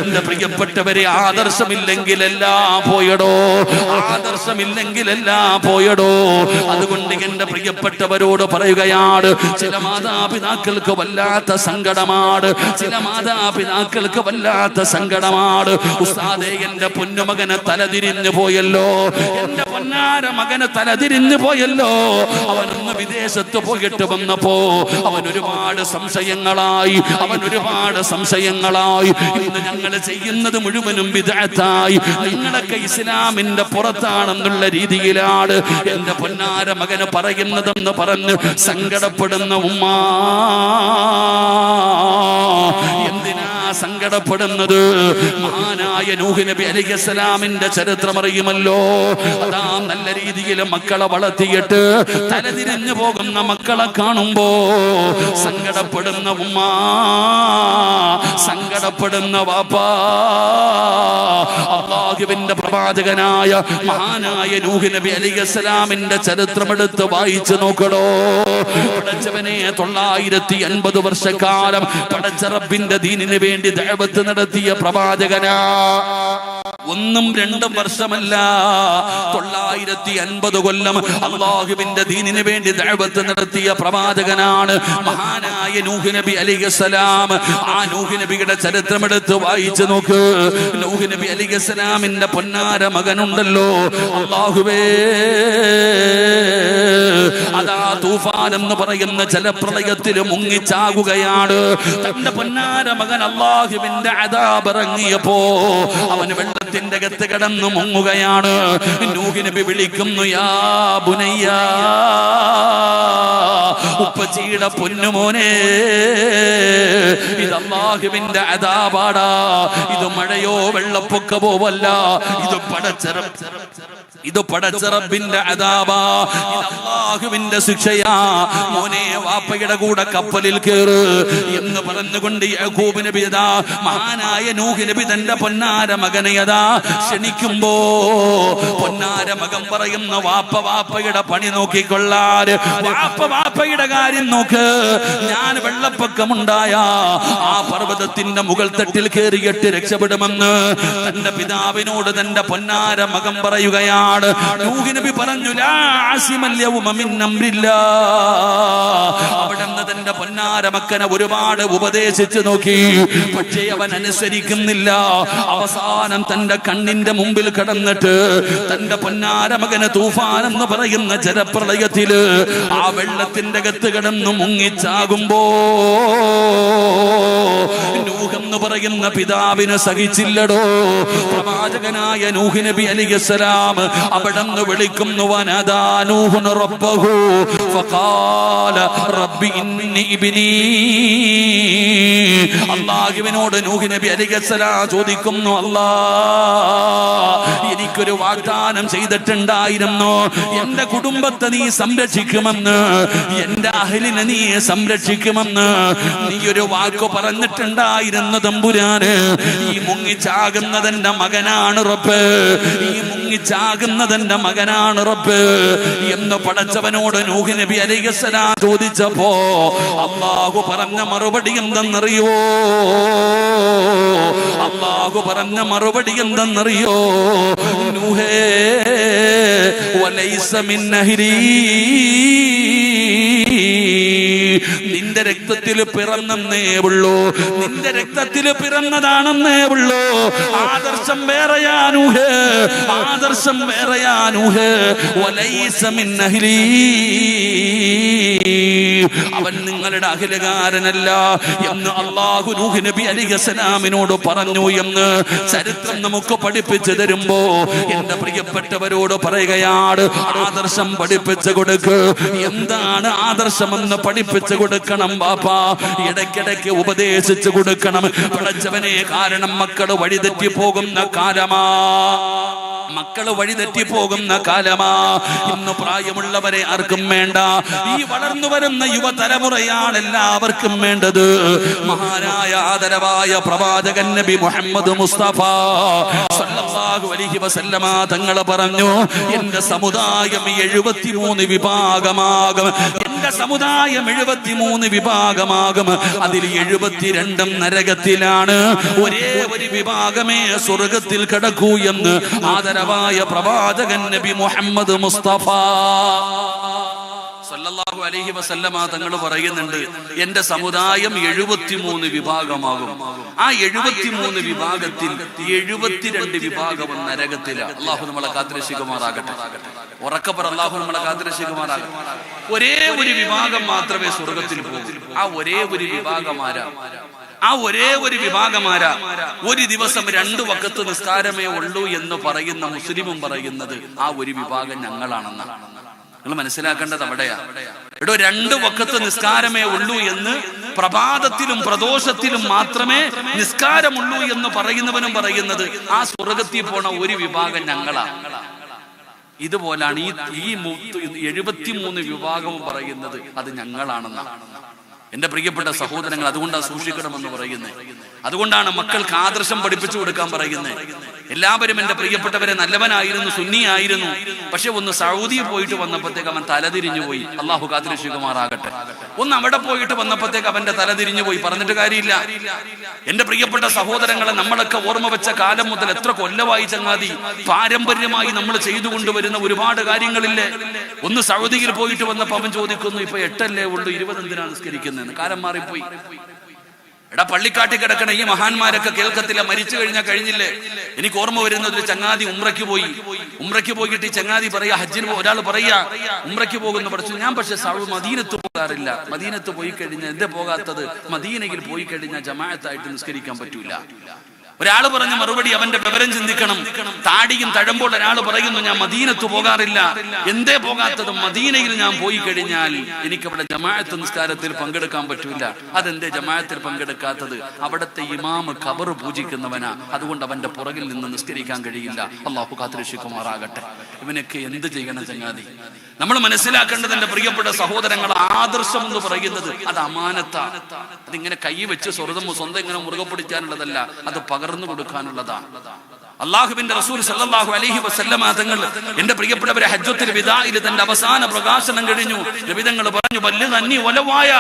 Speaker 1: എന്റെ പ്രിയപ്പെട്ടവരെ, ആദർശമില്ലെങ്കിൽ എല്ലാം പോയടോ. ആദർശമില്ലെങ്കിൽ എല്ലാം പോയടോ. അതുകൊണ്ട് എന്റെ പ്രിയപ്പെട്ടവരോട് പറയുകയാണ്, ചില മാതാപിതാക്കൾക്ക് വല്ലാത്ത സങ്കടമാണ്. ചില മാതാപിതാക്കൾക്ക് വല്ലാത്ത സങ്കടമാണ്. ഉസ്താദേ, എന്റെ പൊന്നുമകനെ തലതിരിഞ്ഞു പോയല്ലോ. എന്റെ പൊന്നാര മകന് തലതിരിഞ്ഞു പോയല്ലോ. അവനൊന്ന് വിദേശത്ത് പോയിട്ട് വന്നപ്പോ അവൻ ഒരുപാട് സംശയങ്ങളായി. ഇന്ന് ഞങ്ങൾ ചെയ്യുന്നത് മുഴുവനും ബിദ്അത്തായി. നിങ്ങളൊക്കെ ഇസ്ലാമിന്റെ പുറത്താണെന്നുള്ള രീതിയിലാണ് എന്റെ പൊന്നാര മകന് പറയുന്നതെന്ന് പറഞ്ഞ് സങ്കടപ്പെടുന്ന ഉമ്മ. എന്തിനാ സങ്കടപ്പെടുന്നത്? മഹാനായ നൂഹ് നബി അലൈഹിസ്സലാമിന്റെ ചരിത്രം അറിയുമല്ലോ. അതാ നല്ല രീതിയിൽ മക്കളെ വളർത്തിയിട്ട് തലതിരിഞ്ഞു പോകുന്ന മക്കളെ കാണുമ്പോ സങ്കടപ്പെടുന്ന ഉമ്മ, സങ്കടപ്പെടുന്ന വാപ്പാ. അല്ലാഹുവിന്റെ പ്രവാചകനായ മഹാനായ നൂഹ് നബി അലൈഹിസ്സലാമിന്റെ ചരിത്രമെടുത്ത് വായിച്ചു നോക്കടോ. പടച്ചവനെ 950 വർഷക്കാലം പടച്ച റബ്ബിന്റെ ദീനിന് വേണ്ടി ദഅവത്ത് നടത്തിയ പ്രവാചകനാ. 1ഉം 2ഉം വർഷമല്ല, 950 കൊല്ലം അല്ലാഹുവിന്റെ ദീനിന് വേണ്ടി ദഅവത്ത് നടത്തിയ പ്രവാചകനാണ് മഹാനായ നൂഹ് നബി അലൈഹിസ്സലാം. ആ നൂഹ് നബിയുടെ ചരിത്രമെടുത്ത് വായിച്ചു നോക്ക്. നൂഹ് നബി അലൈഹിസ്സലാമിന്റെ പൊന്നാര മകനുണ്ടല്ലോ, അല്ലാഹുവേ, അതാ തൂഫാൻ എന്ന് പറയുന്ന ജലപ്രളയത്തിൽ മുങ്ങിച്ചാകുകയാണ്. തന്റെ പൊന്നാര മകൻ അല്ലാഹുവിന്റെ അദാബ് ഇറങ്ങിയപ്പോ അവന് വെള്ളത്തിന്റെ അകത്ത് കിടന്നു മുങ്ങുകയാണ്. നൂഹ് നബി വിളിക്കുന്നു, യാ ബുനയ്യ, ഉപ്പച്ചിയുടെ പൊന്നുമോനെ, ഇത് അല്ലാഹുവിന്റെ അദാബാടാ. ഇത് മഴയോ വെള്ളപ്പൊക്കമോ അല്ല, ഇത് പടച്ചറബിന്റെ അദാബാ. ഇത് അല്ലാഹുവിന്റെ ശിക്ഷയാ. മോനെ, വാപ്പയുടെ കൂടെ കപ്പലിൽ കേറ് എന്ന് പറഞ്ഞുകൊണ്ട് യാക്കൂബ് നബി അതാ മഹാനായ നൂഹ് നബി തന്റെ പൊന്നാര മകനെ അതാ ക്ഷണിക്കുമ്പോ പൊന്നാര മകൻ പറയുന്ന, വാപ്പയുടെ പണി നോക്കിക്കൊള്ളാൻ, വാപ്പയുടെ കാര്യം നോക്ക്. ഞാൻ വെള്ളപ്പൊക്കമുണ്ടായ ആ പർവ്വതത്തിന്റെ മുകൾ തട്ടിൽ കയറിയിട്ട് രക്ഷപ്പെടുമെന്ന് തന്റെ പിതാവിനോട് തന്റെ പൊന്നാര മകൻ പറയുകയാണ്. നൂഹ് നബി പറഞ്ഞു, ലാ ആസിമൽ യൗമ മിൻ അംരില്ലാഹ്. അവിടുന്ന് തന്റെ പൊന്നാര മക്കനെ ഒരുപാട് ഉപദേശിച്ചു നോക്കി, പക്ഷേ അവൻ അനുസരിക്കുന്നില്ല. അവസാനം തന്റെ കണ്ണിന്റെ മുമ്പിൽ കിടന്നിട്ട് തന്റെ പൊന്നാര മകന് തൂഫാൻ എന്ന് പറയുന്ന ജലപ്രളയത്തില് ആ വെള്ളത്തിന്റെ അകത്ത് കിടന്ന് മുങ്ങിച്ചാകുമ്പോ നൂഹ് എന്ന് പറയുന്ന പിതാവിന് സഹിച്ചില്ലടോ. പ്രവാചകനായ നൂഹ് നബി അലൈഹിസ്സലാം അവിടുന്ന് വിളിക്കുന്നു, വനദാ നൂഹുൻ റബ്ബഹു ഫഖാല റബ്ബി ഇന്നി ഇബ്നി. അല്ലാഹുവിനോട് നൂഹ് നബി അലൈഹിസ്സലാം ചോദിക്കുന്നു, അല്ലാഹ്, എനിക്കൊരു വാഗ്ദാനം ചെയ്തിട്ടുണ്ടായിരുന്നു, എന്റെ കുടുംബത്തെ നീ സംരക്ഷിക്കുമെന്ന്, എന്റെ അഹ്ലിനെ നീ സംരക്ഷിക്കുമെന്ന് നീ ഒരു വാക്ക് പറഞ്ഞിട്ടുണ്ടായിരുന്നു തമ്പുരാന്. ഈ മുങ്ങിച്ചാകുന്നതെന്റെ മകനാണ് റബ്ബ്, ഈ മുങ്ങിച്ചാകുന്നതെന്റെ മകനാണ് റബ്ബ് എന്ന് പടച്ചവനോട് നൂഹ് നബി അലൈഹിസ്സലാം ചോദിച്ചപ്പോ അല്ലാഹു പറഞ്ഞ മറുപടി എന്തെന്നറിയോ? അല്ലാഹു പറഞ്ഞ മറുപടി എന്തെന്നറിയോ? നൂഹേ, വലൈസ മിൻ നഹ്രി, നിന്റെ രക്തത്തിൽ പിറന്നേ ഉള്ളൂ, നിന്റെ രക്തത്തിൽ പിറന്നതാണെന്നേ ഉള്ളൂ. ആദർശം വേറെയാ നൂഹ്, ആദർശം വേറെയാ നൂഹ്. വലൈസ മിൻ അഹ്ലി, അവൻ നിങ്ങളുടെ അഖിലകാരനല്ല എന്ന് അല്ലാഹു നൂഹ് നബി അലൈഹിസ്സലാമിനോട് പറഞ്ഞു എന്ന് ചരിത്രം നമുക്ക് പഠിപ്പിച്ചു തരുമ്പോ എന്റെ പ്രിയപ്പെട്ടവരോട് പറയുകയാണ്, ആദർശം പഠിപ്പിച്ചു കൊടുക്ക്. എന്താണ് ആദർശമെന്ന് പഠിപ്പിച്ചു കൊടുക്കണം. കൊടുക്കണം ബാപ്പാ, ഇടയ്ക്കിടയ്ക്ക് ഉപദേശിച്ചു കൊടുക്കണം പടച്ചവനെ. കാരണം മക്കള് വഴിതെറ്റി പോകുന്ന കാലമാ, മക്കള് വഴിതെറ്റി പോകുന്ന കാലമാ. ഇന്ന് പ്രായമുള്ളവരെ ആർക്കും വേണ്ട, ഈ വളർന്നു വരുന്ന യുവതലമുറയാണ് എല്ലാവർക്കും വേണ്ടത്. മഹാനായ ആദരവായ പ്രവാചകൻ നബി മുഹമ്മദ് മുസ്തഫ സല്ലല്ലാഹു അലൈഹി വസല്ലമ തങ്ങൾ പറഞ്ഞു, എന്റെ സമുദായം 73 വിഭാഗമാകും. എന്റെ സമുദായം 73 വിഭാഗമാകും. അതിൽ 72 നരകത്തിലാണ്, ഒരേ ഒരു വിഭാഗമേ സ്വർഗത്തിൽ കിടക്കൂ എന്ന് ആദരവായ പ്രവാചകൻ നബി മുഹമ്മദ് മുസ്തഫ സല്ലല്ലാഹു അലൈഹി വസല്ലമ തങ്ങൾ പറയുന്നുണ്ട്, എന്റെ സമുദായം 73 വിഭാഗമാകും. ആ 73 വിഭാഗത്തിൽ 72 വിഭാഗവും നരകത്തിലാണ്. അള്ളാഹു നമ്മളെ കാത്തുരക്ഷിക്കുമാറാകട്ടെ. ഉറക്കപ്പറ, അള്ളാഹു നമ്മളെ കാത്തുരക്ഷിക്കുമാറാകട്ടെ. ഒരേ ഒരു വിഭാഗം മാത്രമേ സ്വർഗത്തിൽ പോകൂ. ആ ഒരേ ഒരു വിഭാഗമാരാ, ആ ഒരേ ഒരു വിഭാഗമാരാ ഒരു ദിവസം 2 വഖത്ത് നിസ്കാരമേ ഉള്ളൂ എന്ന് പറയുന്ന മുസ്ലിമും പറയുന്നത് ആ ഒരു വിഭാഗം ഞങ്ങളാണെന്നാണ്. നിങ്ങൾ മനസ്സിലാക്കേണ്ടത് അവിടെയാ. 2 വഖത്ത് നിസ്കാരമേ ഉള്ളൂ എന്ന് പ്രഭാതത്തിലും പ്രദോഷത്തിലും മാത്രമേ നിസ്കാരമുള്ളൂ എന്ന് പറയുന്നവനും പറയുന്നത് ആ സ്വർഗത്തിൽ പോണ ഒരു വിഭാഗം ഞങ്ങളാ. ഇതുപോലാണ് ഈ 73 വിഭാഗവും പറയുന്നത് അത് ഞങ്ങളാണെന്നാണ്. എന്റെ പ്രിയപ്പെട്ട സഹോദരങ്ങൾ, അതുകൊണ്ടാണ് സൂക്ഷിക്കണമെന്ന് പറയുന്നത്. അതുകൊണ്ടാണ് മക്കൾക്ക് ആദർശം പഠിപ്പിച്ചു കൊടുക്കാൻ പറയുന്നത്. എല്ലാവരും എന്റെ പ്രിയപ്പെട്ടവരെ നല്ലവനായിരുന്നു, സുന്നിയായിരുന്നു. പക്ഷെ ഒന്ന് സൗദിയിൽ പോയിട്ട് വന്നപ്പോഴത്തേക്ക് അവൻ തലതിരിഞ്ഞു പോയി. അള്ളാഹു കാത്തുരക്ഷിക്കുമാറാകട്ടെ. ഒന്ന് അവിടെ പോയിട്ട് വന്നപ്പോഴത്തേക്ക് അവന്റെ തലതിരിഞ്ഞു പോയി. പറഞ്ഞിട്ട് കാര്യമില്ല. എന്റെ പ്രിയപ്പെട്ട സഹോദരങ്ങളെ, നമ്മളൊക്കെ ഓർമ്മ വെച്ച കാലം മുതൽ എത്ര കൊല്ലമായി ചങ്ങാതി പാരമ്പര്യമായി നമ്മൾ ചെയ്തുകൊണ്ടുവരുന്ന ഒരുപാട് കാര്യങ്ങളില്ലേ. ഒന്ന് സൗദിയിൽ പോയിട്ട് വന്നപ്പോ അവൻ ചോദിക്കുന്നു, ഇപ്പൊ 8 ഉള്ളൂ, 20 എന്തിനാണ് നിസ്കരിക്കുന്നത്? കാലം മാറിപ്പോയി. എടാ, പള്ളിക്കാട്ടി കിടക്കണ ഈ മഹാന്മാരൊക്കെ കേൾക്കത്തില്ല, മരിച്ചു കഴിഞ്ഞാൽ കഴിഞ്ഞില്ലേ. എനിക്ക് ഓർമ്മ വരുന്നത് ഒരു ചങ്ങാതി ഉംറയ്ക്ക് പോയിട്ട് ഈ ചങ്ങാതി പറയാ, ഹജ്ജിന് ഒരാൾ പറയാ ഉംറയ്ക്ക് പോകുന്നു പഠിച്ചു. ഞാൻ പക്ഷെ മദീനത്ത് പോകാറില്ല. മദീനത്ത് പോയി കഴിഞ്ഞാൽ എന്താ പോകാത്തത്? മദീനയിൽ പോയി കഴിഞ്ഞാൽ ജമാഅത്തായിട്ട് നിസ്കരിക്കാൻ പറ്റൂല. ഒരാൾ പറഞ്ഞ മറുപടി, അവന്റെ വിവരം ചിന്തിക്കണം. താടിയും തഴമ്പോൾ ഒരാൾ പറയുന്നു, ഞാൻ മദീനത്ത് പോകാറില്ല. എന്തേ പോകാത്തത്? മദീനയിൽ ഞാൻ പോയി കഴിഞ്ഞാൽ എനിക്കവിടെ ജമാഅത്ത് നിസ്കാരത്തിൽ പങ്കെടുക്കാൻ പറ്റൂല. അതെന്തേ ജമാഅത്തിൽ പങ്കെടുക്കാത്തത്? അവിടുത്തെ ഇമാമ് ഖബർ പൂജിക്കുന്നവനാ, അതുകൊണ്ട് അവന്റെ പുറകിൽ നിന്ന് നിസ്കരിക്കാൻ കഴിയില്ല. അള്ളാഹു കാത്തുരക്ഷിക്കുമാറാകട്ടെ. ഇവനൊക്കെ എന്ത് ചെയ്യണം ചങ്ങാതി? നമ്മൾ മനസ്സിലാക്കേണ്ടത് എന്റെ പ്രിയപ്പെട്ട സഹോദരങ്ങൾ, ആദർശം എന്ന് പറയുന്നത് അത് അമാനത്താണ്. അതിങ്ങനെ കൈ വെച്ച് സ്വന്തം ഇങ്ങനെ മുറുകെ പിടിക്കാനുള്ളതല്ല, അത് പകർന്നു കൊടുക്കാനുള്ളതാണ്. അള്ളാഹുവിന്റെ റസൂൽ സല്ലല്ലാഹു അലൈഹി വസല്ലമ തങ്ങൾ എന്റെ പ്രിയപ്പെട്ടവരെ ഹജ്ജത്തുൽ വിദാഇൽ തന്റെ അവസാന പ്രകാശനം കഴിഞ്ഞു. നബി തങ്ങൾ പറഞ്ഞു, ബല്ലിഗ് അന്നി വലവായ,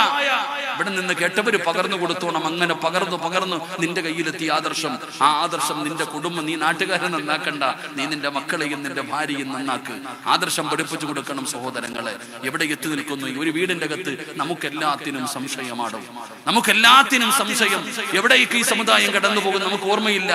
Speaker 1: ഇവിടെ നിന്ന് കേട്ടവര് പകർന്നു കൊടുത്തോണം. അങ്ങനെ പകർന്നു നിന്റെ കയ്യിലെത്തിയ ആദർശം, ആ ആദർശം നിന്റെ കുടുംബം, നീ നാട്ടുകാരെ നന്നാക്കണ്ട, നീ നിന്റെ മക്കളെയും നിന്റെ ഭാര്യയും നന്നാക്ക്. ആദർശം പഠിപ്പിച്ചു കൊടുക്കണം സഹോദരങ്ങളെ. എവിടെ എത്തി നിൽക്കുന്നു ഒരു വീടിന്റെ അകത്ത്? നമുക്കെല്ലാത്തിനും സംശയമാണ്, നമുക്കെല്ലാത്തിനും സംശയം. എവിടേക്ക് ഈ സമുദായം കടന്നു പോകും നമുക്ക് ഓർമ്മയില്ല.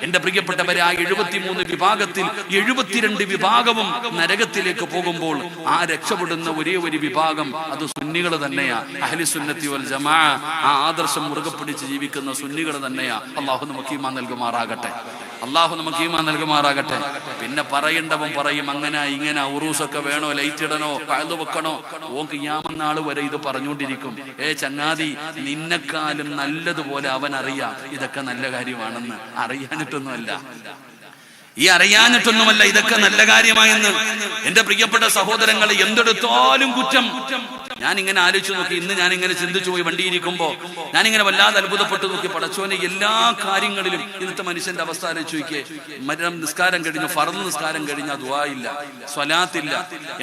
Speaker 1: എന്റെ പ്രിയപ്പെട്ടവരെ, ആ 73 വിഭാഗത്തിൽ 72 വിഭാഗവും നരകത്തിലേക്ക് പോകുമ്പോൾ ആ രക്ഷപ്പെടുന്ന ഒരേ ഒരു വിഭാഗം അത് സുന്നികൾ തന്നെയാ. അഹ്ലി സുന്നത്തി വൽ ജമാഅ, ആ ആദർശം മുറുകെ പിടിച്ച് ജീവിക്കുന്ന സുന്നികൾ തന്നെയാ. അള്ളാഹു നമുക്ക് ഈമാൻ നൽകുമാറാകട്ടെ. അള്ളാഹു നമുക്ക് ഈമാൻ നൽകുമാറാകട്ടെ. പിന്നെ പറയേണ്ടവൻ പറയും, അങ്ങനെ ഇങ്ങനെ ഉറൂസൊക്കെ വേണോ, ലൈറ്റ് ഇടണോ, കഅ്ദ് വെക്കണോ. ഓക്ക് ഖിയാമത്ത് വരെ ഇത് പറഞ്ഞുകൊണ്ടിരിക്കും. ചങ്ങാതി, നിന്നെക്കാളും നല്ലതുപോലെ അവൻ അറിയാം ഇതൊക്കെ നല്ല കാര്യമാണെന്ന്. അറിയാനിട്ടൊന്നുമല്ല ഇതൊക്കെ നല്ല കാര്യമായെന്ന്. എന്റെ പ്രിയപ്പെട്ട സഹോദരങ്ങളെ, എന്തെടുത്താലും കുറ്റം. ഞാൻ ഇങ്ങനെ ആലോചിച്ചു നോക്കി. ഇന്ന് ഞാൻ ഇങ്ങനെ ചിന്തിച്ചു പോയി വണ്ടിയിരിക്കുമ്പോ ഞാനിങ്ങനെ വല്ലാതെ അത്ഭുതപ്പെട്ടു നോക്കി. പടച്ചോനെ, എല്ലാ കാര്യങ്ങളിലും ഇന്നത്തെ മനുഷ്യന്റെ അവസ്ഥ ആലോചിച്ച് നോക്കിയേ. നിസ്കാരം കഴിഞ്ഞു, ഫർദ് നിസ്കാരം കഴിഞ്ഞാൽ ദുആ ഇല്ല, സ്വലാത്തില്ല.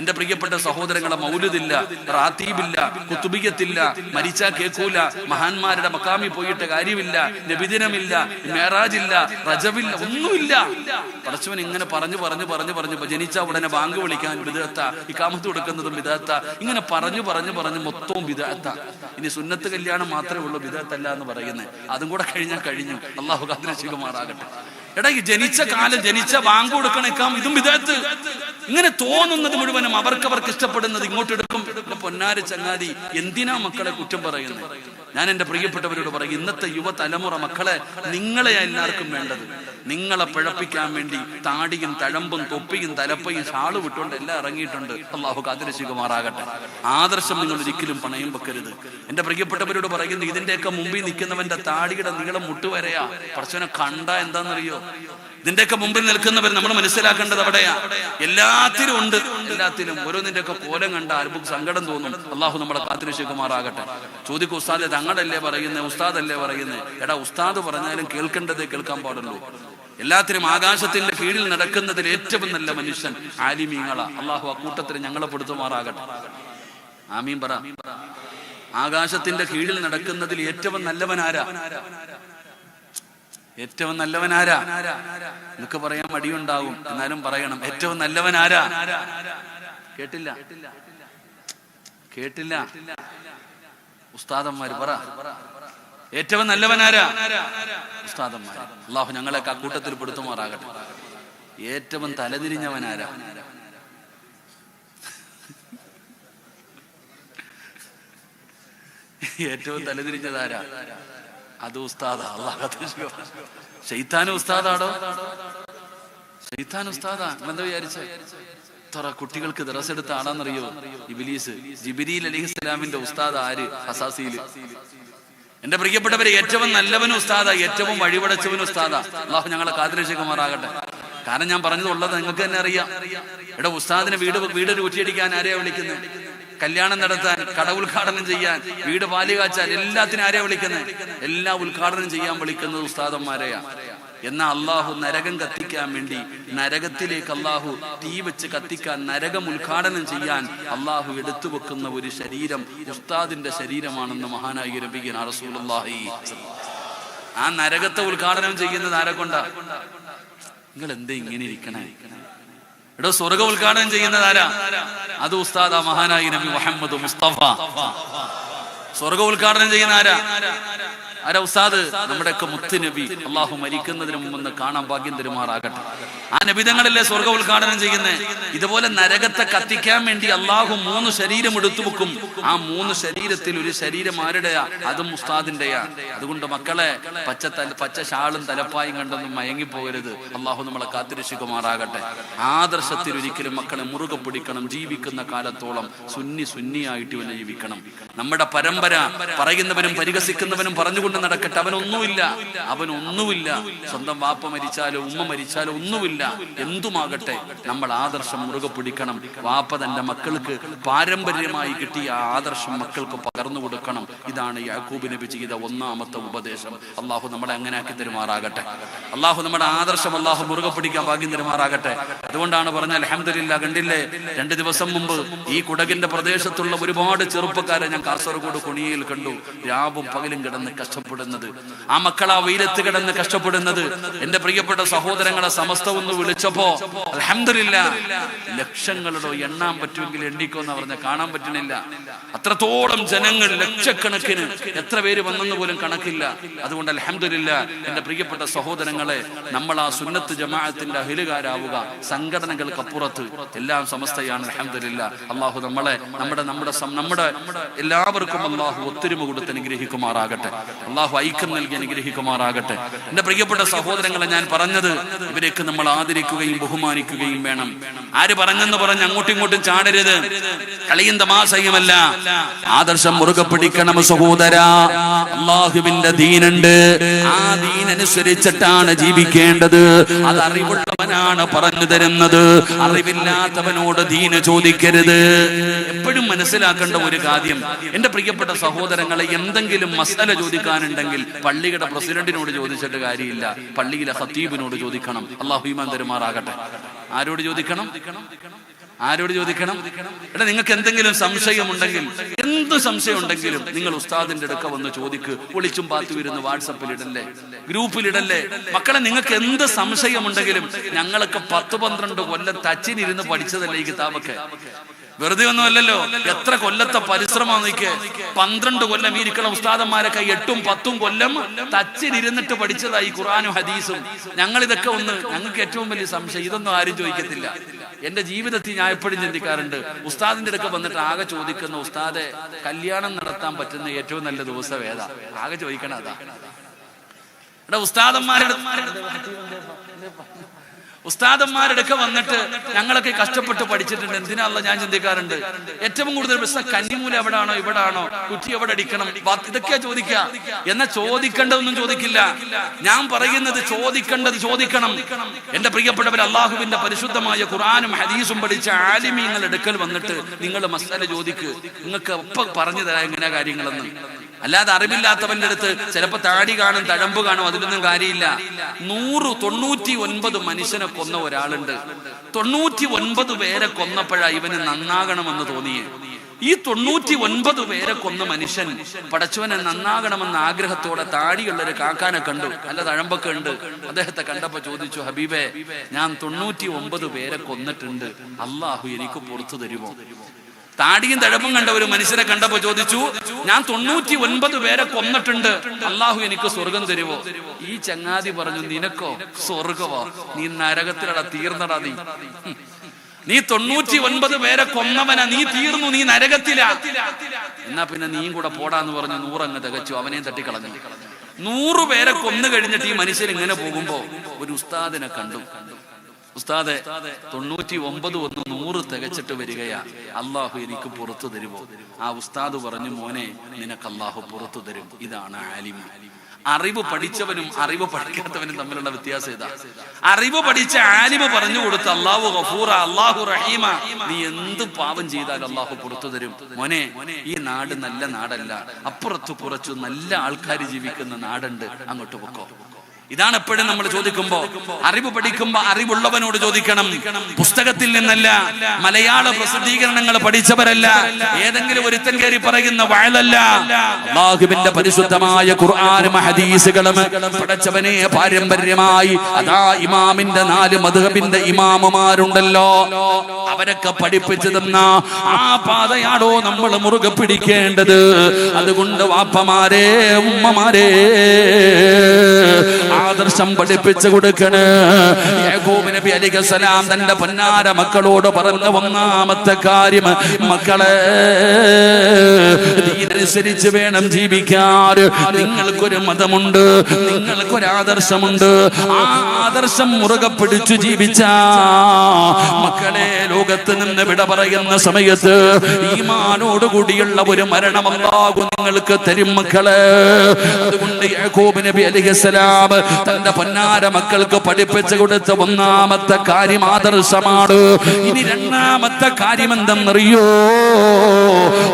Speaker 1: എന്റെ പ്രിയപ്പെട്ട സഹോദരങ്ങളെ, മൗലിദില്ല, റാത്തീബില്ല, കുത്തുബിയ്യത്തില്ല, മരിച്ചാ കേൾക്കൂല, മഹാന്മാരുടെ മക്കാമി പോയിട്ട് കാര്യമില്ല, നബിദിനമില്ല, മേറാജില്ല, റജബില്ല, ഒന്നുമില്ല. പടച്ചവൻ ഇങ്ങനെ പറഞ്ഞു ജനിച്ച ഉടനെ ബാങ്ക് വിളിക്കാൻ ബിദ്അത്താ, ഇഖാമത്ത് കൊടുക്കുന്നതും ബിദ്അത്താ, ഇങ്ങനെ പറഞ്ഞു മൊത്തവും ബിദ്അത്താ. ഇനി സുന്നത്ത് കല്യാണം മാത്രമേ ഉള്ളൂ ബിദ്അത്തല്ല എന്ന് പറയുന്നത്. അതും കൂടെ കഴിഞ്ഞു. അള്ളാഹു കാത്തുരക്ഷിക്കുമാറാകട്ടെ. എടാ, ഈ ജനിച്ച ബാങ്ക് കൊടുക്കണേക്കാം, ഇതും ബിദ്അത്ത്. ഇങ്ങനെ തോന്നുന്നത് മുഴുവനും അവർക്ക് ഇഷ്ടപ്പെടുന്നത് ഇങ്ങോട്ട് എടുക്കും. പൊന്നാര ചങ്ങാതി, എന്തിനാ മക്കളെ കുറ്റം പറയുന്നത്? ഞാൻ എന്റെ പ്രിയപ്പെട്ടവരോട് പറയും, ഇന്നത്തെ യുവതലമുറ മക്കളെ, നിങ്ങളെ എല്ലാവർക്കും വേണ്ടത്. നിങ്ങളെ പിഴപ്പിക്കാൻ വേണ്ടി താടിയും തഴമ്പും തൊപ്പിയും തലപ്പയും ഷാള് വിട്ടുകൊണ്ട് എല്ലാം ഇറങ്ങിയിട്ടുണ്ട്. അള്ളാഹു കാത്തിരക്ഷിക്കുമാറാകട്ടെ. ആദർശം നിങ്ങൾ ഒരിക്കലും പണയം വെക്കരുത്. എന്റെ പ്രിയപ്പെട്ടവരോട് പറയുന്നു, ഇതിന്റെയൊക്കെ മുമ്പിൽ നിൽക്കുന്നവന്റെ താടിയുടെ നീളം മുട്ടുവരെയാ. പടച്ചവനെ കണ്ട എന്താണെന്നറിയോ? ഇതിന്റെയൊക്കെ മുമ്പിൽ നിൽക്കുന്നവർ നമ്മൾ മനസ്സിലാക്കേണ്ടത് അവിടെയാ. എല്ലാത്തിലും ഉണ്ട്, എല്ലാത്തിലും. ഓരോന്നിന്റെ ഒക്കെ കോലം കണ്ട ആർക്കും സങ്കടം തോന്നും. അള്ളാഹു നമ്മളെ കാത്തിരക്ഷിക്കുമാറാകട്ടെ. ചോദിക്കും, ഉസ്താദ് തങ്ങളല്ലേ പറയുന്നത്, ഉസ്താദല്ലേ പറയുന്നത്? എടാ, ഉസ്താദ് പറഞ്ഞാലും കേൾക്കേണ്ടതേ കേൾക്കാൻ പാടുള്ളൂ. എല്ലാത്തിനും ആകാശത്തിന്റെ കീഴിൽ നടക്കുന്നതിൽ ഏറ്റവും നല്ല മനുഷ്യൻ ആലിമീങ്ങളാ. അള്ളാഹു ആ കൂട്ടത്തിൽ ഞങ്ങളെ പെടുത്തുമാറാകട്ടെ. ആമീൻ പറ. ആകാശത്തിന്റെ കീഴിൽ നടക്കുന്നതിൽ ഏറ്റവും നല്ലവനാരാ? ഏറ്റവും നല്ലവനാരാ? നിനക്ക് പറയാൻ മടിയുണ്ടാവും, എന്നാലും പറയണം. ഏറ്റവും നല്ലവനാരാ? കേട്ടില്ല കേട്ടില്ല ഉസ്താദന്മാര് പറ. ഏറ്റവും നല്ലവനാരാ? ഉസ്താദന്മാർ. അള്ളാഹു ഞങ്ങളൊക്കെ ആ കൂട്ടത്തിൽ പെടുത്തുമാറാകട്ടെ. ഏറ്റവും തലതിരിഞ്ഞവനാരാ? ഏറ്റവും തലതിരിഞ്ഞതാരാ? അത് ഉസ്താദാ. അള്ളാഹു ശൈത്താനും ഉസ്താദാടോ. ശൈത്താൻ ഉസ്താദാ. എന്താ വിചാരിച്ച എത്ര കുട്ടികൾക്ക് ദറസ് എടുത്ത ആളാന്നറിയോ? ഇബ്ലീസ്. ജിബ്രീൽ അലൈഹിസ്സലാമിന്റെ ഉസ്താദ് ആര്? അസാസിയില്. എന്റെ പ്രിയപ്പെട്ടവരെ, ഏറ്റവും നല്ലവനും ഉസ്താദാ, ഏറ്റവും വഴിപടച്ചവനും ഉസ്താദാ. അള്ളാഹു ഞങ്ങളെ കാത്തിരക്ഷിക്കുമാറാകട്ടെ. കാരണം ഞാൻ പറഞ്ഞതുള്ളത് നിങ്ങൾക്ക് തന്നെ അറിയാം. ഇവിടെ ഉസ്താദിനെ വീട് കുറ്റിയടിക്കാൻ ആരെയാ വിളിക്കുന്നത്? കല്യാണം നടത്താൻ, കട ഉദ്ഘാടനം ചെയ്യാൻ, വീട് പാല് കാച്ചാൻ, എല്ലാത്തിനും ആരെയാ വിളിക്കുന്നത്? എല്ലാ ഉദ്ഘാടനം ചെയ്യാൻ വിളിക്കുന്നത് ഉസ്താദന്മാരെയാ. എന്നാൽ അള്ളാഹു നരകം കത്തിക്കാൻ വേണ്ടി, നരകത്തിലേക്ക് അള്ളാഹു തീ വെച്ച് കത്തിക്കാൻ, നരകം ഉദ്ഘാടനം ചെയ്യാൻ അള്ളാഹു എടുത്തു വെക്കുന്ന ഒരു ശരീരം ഉസ്താദിന്റെ ശരീരമാണെന്ന് മഹാനായ നബിയുനാ റസൂലുള്ളാഹി. ആ നരകത്തെ ഉദ്ഘാടനം ചെയ്യുന്നത് ആരെ കൊണ്ടാ? നിങ്ങൾ എന്താ ഇങ്ങനെ ഇരിക്കണേ? എടോ, സ്വർഗ ഉദ്ഘാടനം ചെയ്യുന്നത് ആരാ? അത് ഉസ്താദാ, മഹാനായ നബി മുഹമ്മദ് മുസ്തഫ. സ്വർഗ ഉദ്ഘാടനം ചെയ്യുന്ന ആരാ? ഉസ്താദ്, നമ്മുടെയൊക്കെ മുത്ത് നബി. അള്ളാഹു മരിക്കുന്നതിന് മുമ്പ് കാണാൻ ഭാഗ്യം തരുമാറാകട്ടെ. ആ നബിതങ്ങളല്ലേ സ്വർഗ ഉദ്ഘാടനം ചെയ്യുന്നത്. ഇതുപോലെ നരകത്തെ കത്തിക്കാൻ വേണ്ടി അള്ളാഹു 3 ശരീരം എടുത്തു വെക്കും. ആ 3 ശരീരത്തിൽ ഒരു ശരീരം ആരുടെയാ? അതും ഉസ്താദിന്റെയാ. അതുകൊണ്ട് മക്കളെ, പച്ച ഷാളും തലപ്പായും കണ്ടൊന്നും മയങ്ങിപ്പോകരുത്. അള്ളാഹു നമ്മളെ കാത്തിരക്ഷിക്കുമാറാകട്ടെ. ആദർശത്തിൽ ഒരിക്കലും മക്കളെ മുറുകെ പിടിക്കണം. ജീവിക്കുന്ന കാലത്തോളം സുന്നിയായിട്ട് ഇവനെ ജീവിക്കണം. നമ്മുടെ പരമ്പര പറയുന്നവനും പരിഹസിക്കുന്നവനും പറഞ്ഞുകൊണ്ട് നടക്കട്ടെ. അവനൊന്നുമില്ല. സ്വന്തം വാപ്പ മരിച്ചാലോ ഉമ്മ മരിച്ചാലോ ഒന്നുമില്ല. എന്തുമാകട്ടെ, നമ്മൾ ആദർശം മുറുകെ പിടിക്കണം. വാപ്പ തന്റെ മക്കൾക്ക് പാരമ്പര്യമായി കിട്ടിയ ആദർശം മക്കൾക്ക് പകർന്നു കൊടുക്കണം. ഇതാണ് യാക്കൂബ് നബി ചെയ്ത 1ാമത്തെ ഉപദേശം. അള്ളാഹു നമ്മളെ അങ്ങനെ ആക്കി തരുമാറാകട്ടെ. അള്ളാഹു നമ്മുടെ ആദർശം അള്ളാഹു മുറുകെ പിടിക്കാൻ ഭാഗ്യം തരുമാറാകട്ടെ. അതുകൊണ്ടാണ് പറഞ്ഞ അൽഹംദുലില്ലാ. കണ്ടില്ലേ, 2 ദിവസം മുമ്പ് ഈ കുടകിന്റെ പ്രദേശത്തുള്ള ഒരുപാട് ചെറുപ്പക്കാരെ ഞാൻ കാസർഗോഡ് കൊണിയയിൽ കണ്ടു. രാവും പകലും കിടന്ന് കഷ്ടപ്പെടുന്നത്, ആ മക്കൾ ആ വെയിലത്ത് കിടന്ന് കഷ്ടപ്പെടുന്നത്. എന്റെ പ്രിയപ്പെട്ട സഹോദരങ്ങളെ, സമസ്ത ഒന്ന് വിളിച്ചപ്പോ അൽഹംദുലില്ലാ, ലക്ഷങ്ങളുടെ എണ്ണാൻ പറ്റുമെങ്കിൽ എണ്ണിക്കോന്ന് പറഞ്ഞ കാണാൻ പറ്റണില്ല. അത്രത്തോളം ജനങ്ങൾ, ലക്ഷക്കണക്കിന്. എത്ര പേര് വന്നെന്ന് പോലും കണക്കില്ല. അതുകൊണ്ട് അൽഹംദുലില്ലാ, എന്റെ പ്രിയപ്പെട്ട സഹോദരങ്ങളെ, നമ്മൾ ആ സുന്നത്ത് ജമാഅത്തിന്റെ അഹിലുകാരാവുക. സംഘടനകൾക്കപ്പുറത്ത് എല്ലാം സമസ്തയാണ്. അൽഹംദുലില്ലാ. അള്ളാഹു നമ്മളെ നമ്മുടെ എല്ലാവർക്കും അള്ളാഹു ഒത്തൊരുമ കൊടുത്ത് അനുഗ്രഹിക്കുമാറാകട്ടെ. അള്ളാഹു ഐക്യം നൽകി അനുഗ്രഹിക്കുമാറാകട്ടെ. എന്റെ പ്രിയപ്പെട്ട സഹോദരങ്ങളെ, ഞാൻ പറഞ്ഞത് ഇവരെയൊക്കെ നമ്മൾ ആദരിക്കുകയും ബഹുമാനിക്കുകയും വേണം. ആര് പറഞ്ഞെന്ന് പറഞ്ഞ് അങ്ങോട്ടും ഇങ്ങോട്ടും ചാടരുത്. കളിയും തമാശയുമല്ല. ആദർശം മുറുകെ പിടിക്കണം സഹോദരാ. അള്ളാഹുവിന്റെ ദീനുണ്ട്. ആ ദീനനുസരിച്ചിട്ടാണ് ജീവിക്കേണ്ടത്. അത് അറിവുള്ളവനാണ് പറഞ്ഞു തരുന്നത്. അറിവില്ലാത്തവനോട് ദീന് ചോദിക്കരുത്. എപ്പോഴും മനസ്സിലാക്കേണ്ട ഒരു കാര്യം, എന്റെ പ്രിയപ്പെട്ട സഹോദരങ്ങളെ, എന്തെങ്കിലും മസല ചോദിക്കാനുണ്ടെങ്കിൽ പള്ളിയുടെ പ്രസിഡന്റിനോട് ചോദിച്ചിട്ട് കാര്യമില്ല. പള്ളിയിലെ ഖത്തീബിനോട് ചോദിക്കണം. അള്ളാഹു ഈമാൻ തരുമാറാകട്ടെ. ആരോട് ചോദിക്കണം? എടാ, നിങ്ങൾക്ക് എന്തെങ്കിലും സംശയമുണ്ടെങ്കിൽ, എന്ത് സംശയം ഉണ്ടെങ്കിലും നിങ്ങൾ ഉസ്താദിന്റെ അടുക്ക വന്ന് ചോദിക്ക്. വിളിച്ചും പാത്തു ഇരുന്ന് വാട്സപ്പിൽ ഇടല്ലേ, ഗ്രൂപ്പിലിടല്ലേ. മക്കളെ, നിങ്ങൾക്ക് എന്ത് സംശയമുണ്ടെങ്കിലും, ഞങ്ങളൊക്കെ 10-12 കൊല്ലം തച്ചിനിരുന്ന് പഠിച്ചതല്ലേ ഈ കിതാബൊക്കെ. വെറുതെ ഒന്നുമല്ലല്ലോ. എത്ര കൊല്ലത്തെ പരിശ്രമം നോക്കിയേ. 12 കൊല്ലം ഇരിക്കണം ഉസ്താദന്മാരൊക്കെ 8-10 കൊല്ലം തച്ചിനിരുന്നിട്ട് പഠിച്ചതായി ഖുർആനും ഹദീസും. ഞങ്ങൾക്ക് ഏറ്റവും വലിയ സംശയം, ഇതൊന്നും ആരും ചോദിക്കത്തില്ല. എന്റെ ജീവിതത്തിൽ ഞാൻ എപ്പോഴും ചിന്തിക്കാറുണ്ട്, ഉസ്താദിന്റെ അടുക്ക വന്നിട്ട് ആകെ ചോദിക്കുന്ന, ഉസ്താദെ കല്യാണം നടത്താൻ പറ്റുന്ന ഏറ്റവും നല്ല ദിവസം ഏതാ? ആകെ ചോദിക്കണ അതാ. ഉസ്താദന്മാരുടെ വന്നിട്ട് ഞങ്ങളൊക്കെ കഷ്ടപ്പെട്ട് പഠിച്ചിട്ടുണ്ട്. എന്തിനാണല്ലോ ഞാൻ ചിന്തിക്കാറുണ്ട്. ഏറ്റവും കൂടുതൽ പ്രശ്നം കന്നിമൂല എവിടാണോ ഇവിടാണോ, കുറ്റി എവിടെ അടിക്കണം, ഇതൊക്കെയാ ചോദിക്കുക. എന്നാ ചോദിക്കേണ്ടതൊന്നും ചോദിക്കില്ല. ഞാൻ പറയുന്നത് ചോദിക്കേണ്ടത് ചോദിക്കണം. എന്റെ പ്രിയപ്പെട്ടവർ, അള്ളാഹുവിന്റെ പരിശുദ്ധമായ ഖുർആനും ഹദീസും പഠിച്ച ആലിമീങ്ങൾ എടുക്കൽ വന്നിട്ട് നിങ്ങൾ മസ്അല ചോദിക്ക്, നിങ്ങൾക്ക് ഒപ്പം പറഞ്ഞു തരാം എങ്ങനെയാ കാര്യങ്ങളെന്ന്. അല്ലാതെ അറിവില്ലാത്തവന്റെ അടുത്ത് ചിലപ്പോ താടി കാണും, തഴമ്പ് കാണും, അതിലൊന്നും കാര്യമില്ല. 199 മനുഷ്യനെ കൊന്ന ഒരാളുണ്ട്. 99 പേരെ കൊന്നപ്പോഴാ ഇവന് നന്നാകണമെന്ന് തോന്നിയേ. ഈ 99 പേരെ കൊന്ന മനുഷ്യൻ പടച്ചവനെ നന്നാകണമെന്ന ആഗ്രഹത്തോടെ താടിയുള്ളൊരു കാക്കാനെ കണ്ടു, നല്ല തഴമ്പൊക്കെ ഉണ്ട്. അദ്ദേഹത്തെ കണ്ടപ്പോ ചോദിച്ചു, ഹബീബേ, ഞാൻ 99 പേരെ കൊന്നിട്ടുണ്ട്, അള്ളാഹു എനിക്ക് പുറത്തു തരുമോ? താടിയും തഴമ്പും കണ്ട ഒരു മനുഷ്യനെ കണ്ടപ്പോ ചോദിച്ചു, ഞാൻ 99 പേരെ കൊന്നിട്ടുണ്ട്, അള്ളാഹു എനിക്ക് സ്വർഗം തരുമോ? ഈ ചങ്ങാതി പറഞ്ഞു, നിനക്കോ സ്വർഗമോ? നീ നരകത്തിലട, തീർന്നടാ നീ 99 പേരെ കൊന്നവനാ, നീ തീർന്നു, നീ നരകത്തിലാ. എന്നാ പിന്നെ നീയും കൂടെ പോടാന്ന് പറഞ്ഞു 100 അങ്ങ് തികച്ചു, അവനെയും തട്ടിക്കളഞ്ഞു. 100 പേരെ കൊന്നു കഴിഞ്ഞിട്ട് ഈ മനുഷ്യൻ ഇങ്ങനെ പോകുമ്പോ ഒരു ഉസ്താദിനെ കണ്ടു. ഉസ്താദെ, 99 ഒന്ന് 100 തികച്ചിട്ട് വരികയാ, അള്ളാഹു എനിക്ക് പുറത്തു തരുമോ? ആ ഉസ്താദ് പറഞ്ഞു, മോനെ, നിനക്ക് അള്ളാഹു പുറത്തു തരും. ഇതാണ് ആലിം. അറിവ് പഠിച്ചവനും അറിവ് പഠിക്കാത്തവനും തമ്മിലുള്ള വ്യത്യാസം ഇതാ. അറിവ് പഠിച്ച ആലിമ പറഞ്ഞു കൊടുത്ത്, അള്ളാഹു ഗഫൂറ, അള്ളാഹു റഹീമ, നീ എന്ത് പാപം ചെയ്താലും അള്ളാഹു പുറത്തു തരും. മോനെ, ഈ നാട് നല്ല നാടല്ല, അപ്പുറത്ത് കുറച്ചു നല്ല ആൾക്കാർ ജീവിക്കുന്ന നാടുണ്ട്, അങ്ങോട്ട് പൊക്കോ. ഇതാണ് എപ്പോഴും നമ്മൾ ചോദിക്കുമ്പോ, അറിവ് പഠിക്കുമ്പോ അറിവുള്ളവനോട് ചോദിക്കണം. പുസ്തകത്തിൽ നിന്നല്ല, മലയാള പ്രസിദ്ധീകരണങ്ങൾ പഠിച്ചവരല്ല, ഏതെങ്കിലും ഒരുത്തൻ കയറി പറയുന്ന വഅലല്ല. അല്ലാഹുവിന്റെ പരിശുദ്ധമായ ഖുർആനും ഹദീസുകളും പഠിച്ചവനെ പാരമ്പര്യമായി അതാ ഇമാമിന്റെ 4 മദ്ഹബിന്റെ ഇമാമുമാരുണ്ടല്ലോ, അവരൊക്കെ പഠിപ്പിച്ചു തന്ന ആ പാതയാണോ നമ്മൾ മുറുകെ പിടിക്കേണ്ടത്. അതുകൊണ്ട് വാപ്പമാരെ, ഉമ്മമാരെ, ആദർശം പഠിപ്പിച്ചു കൊടുക്കണേ. യാക്കൂബ് നബി അലൈഹിസ്സലാം തന്റെ പൊന്നാര മക്കളോട് പറഞ്ഞ ഒന്നാമത്തെ കാര്യം, മക്കളെ, ദീനനുസരിച്ച് വേണം ജീവിക്കാൻ. നിങ്ങൾക്കൊരു മതമുണ്ട്, നിങ്ങൾക്കൊരു ആദർശമുണ്ട്. ആ ആദർശം മുറുകെ പിടിച്ചു ജീവിച്ച മക്കളെ, ലോകത്ത് നിന്ന് വിട പറയുന്ന സമയത്ത് ഈമാനോട് കൂടിയുള്ള ഒരു മരണം അല്ലാഹു നിങ്ങൾക്ക് തരും മക്കളെ. അതുകൊണ്ട് യാക്കൂബ് നബി അലൈഹിസ്സലാം തന്റെ പൊന്നാര മക്കൾക്ക് പഠിപ്പിച്ചു കൊടുത്ത ഒന്നാമത്തെ കാര്യം ആദർശമാണ്. ഇനി രണ്ടാമത്തെ കാര്യം എന്തെന്നറിയോ?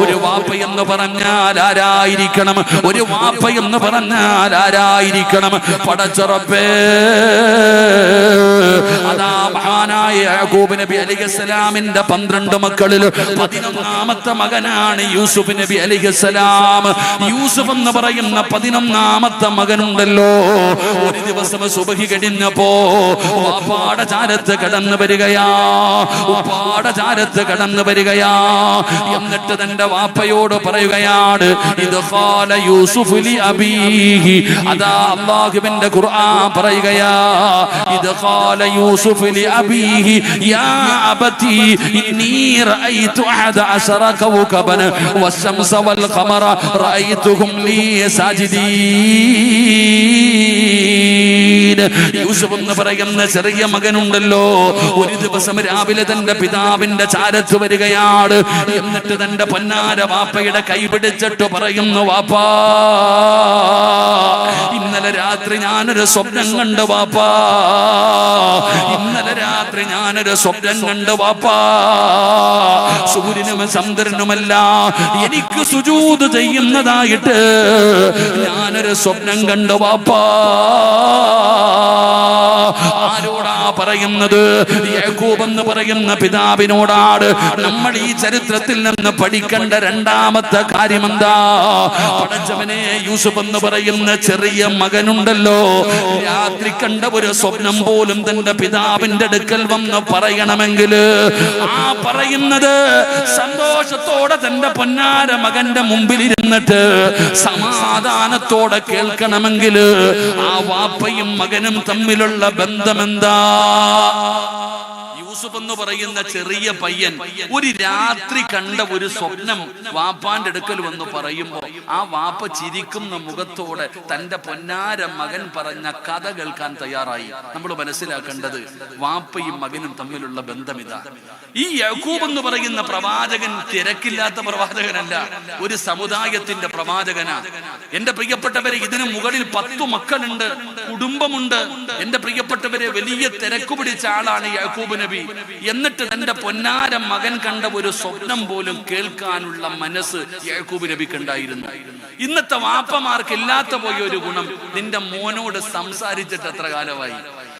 Speaker 1: ഒരു വാപ്പ എന്ന് പറഞ്ഞാൽ ആരായിരിക്കണം? ഒരു വാപ്പ എന്ന് പറഞ്ഞാൽ ആരായിരിക്കണം? പടച്ചറപ്പേ, അതാ മഹാനായ യാക്കൂബ് നബി അലൈഹിസ്സലാമിന്റെ 12 മക്കളിൽ 11ാമത്തെ മകനാണ് യൂസുഫ് നബി അലൈഹിസ്സലാം. യൂസുഫ് എന്ന് പറയുന്ന 11ാമത്തെ മകനുണ്ടല്ലോ, ഒരു ദിവസം സുബഹി കഴിഞ്ഞപ്പോ വാപ്പാടെ ചാരത്ത് കടന്നു വരികയാ, ഉപ്പാടെ ചാരത്ത് കടന്നു വരികയാ. എന്നിട്ട് തന്റെ വാപ്പയോട് പറയുകയാണ്, ഇത് ഖാല യൂസുഫ് ലി അബീഹി. അതാ അല്ലാഹുവിന്റെ ഖുർആൻ പറയുകയാ, ഇത് ഖാല യൂസുഫ് ലി അബീഹി യാ അബതി ഇന്നി റഅയ്തു 11 കൗകബൻ വശംസ വൽ ഖമറ റഅയ്തുഹും ലീ സാജിദീൻ. യൂസുഫ് എന്ന് പറയുന്ന ചെറിയ മകനുണ്ടല്ലോ, ഒരു ദിവസം രാവിലെ തന്റെ പിതാവിന്റെ ചാരത്ത് വരികയാണ്. എന്നിട്ട് തന്റെ പൊന്നാര വാപ്പയുടെ കൈ പിടിച്ചിട്ട് പറയുന്നു, വാപ്പാ, ഇന്നലെ രാത്രി ഞാനൊരു സ്വപ്നം കണ്ടു വാപ്പാ, ഇന്നലെ രാത്രി ഞാനൊരു സ്വപ്നം കണ്ടു വാപ്പാ. സൂര്യനും ചന്ദ്രനുമല്ല, എനിക്ക് സുജൂദ് ചെയ്യുന്നതായിട്ട് ഞാനൊരു സ്വപ്നം കണ്ടു വാപ്പാ. ആരോടാ പറയുന്നത്? യാക്കൂബ് എന്ന് പറയുന്ന പിതാവിനോടാണ്. നമ്മൾ ഈ ചരിത്രത്തിൽ നിന്ന് പഠിക്കേണ്ട രണ്ടാമത്തെ കാര്യം എന്താ? പടച്ചവനെ, യൂസുഫ് എന്ന് പറയുന്ന ചെറിയ മകനുണ്ടല്ലോ, രാത്രി കണ്ട ഒരു സ്വപ്നം പോലും തന്റെ പിതാവിന്റെ അടുക്കൽ വന്ന് പറയണമെങ്കിൽ, ആ പറയുന്നത് സന്തോഷത്തോടെ തന്റെ പൊന്നാര മകന്റെ മുമ്പിൽ ഇരുന്നിട്ട് സമാധാനത്തോടെ കേൾക്കണമെങ്കിൽ ആ വാപ്പയും മകനും തമ്മിലുള്ള ബന്ധമെന്താ? യൂസുഫ് എന്ന് പറയുന്ന ചെറിയ പയ്യൻ ഒരു രാത്രി കണ്ട ഒരു സ്വപ്നം വാപ്പാന്റെ അടുക്കൽ വന്ന് പറയുമ്പോ ആ വാപ്പ ചിരിക്കുന്ന മുഖത്തോടെ തന്റെ പൊന്നാര മകൻ പറഞ്ഞ കഥ കേൾക്കാൻ തയ്യാറായി. നമ്മൾ മനസ്സിലാക്കേണ്ടത് വാപ്പയും മകനും തമ്മിലുള്ള ബന്ധം ഇതാ. ഈ യാക്കൂബ് എന്ന് പറയുന്ന പ്രവാചകൻ തിരക്കില്ലാത്ത പ്രവാചകനല്ല, ഒരു സമുദായത്തിന്റെ പ്രവാചകനാ. എന്റെ പ്രിയപ്പെട്ടവരെ, ഇതിനു മുകളിൽ 10 മക്കളുണ്ട്, കുടുംബമുണ്ട്. എന്റെ പ്രിയപ്പെട്ടവരെ, വലിയ തിരക്ക് പിടിച്ച ആളാണ് യാക്കൂബ് നബി. എന്നിട്ട് തന്റെ പൊന്നാര മകൻ കണ്ട ഒരു സ്വപ്നം പോലും കേൾക്കാനുള്ള മനസ്സ് യാക്കൂബ് നബിക്ക് ഉണ്ടായിരുന്നു. ഇന്നത്തെ വാപ്പമാർക്ക് ഇല്ലാത്ത പോയ ഒരു ഗുണം, നിന്റെ മോനോട് സംസാരിച്ചിട്ട് എത്ര കാലമായി?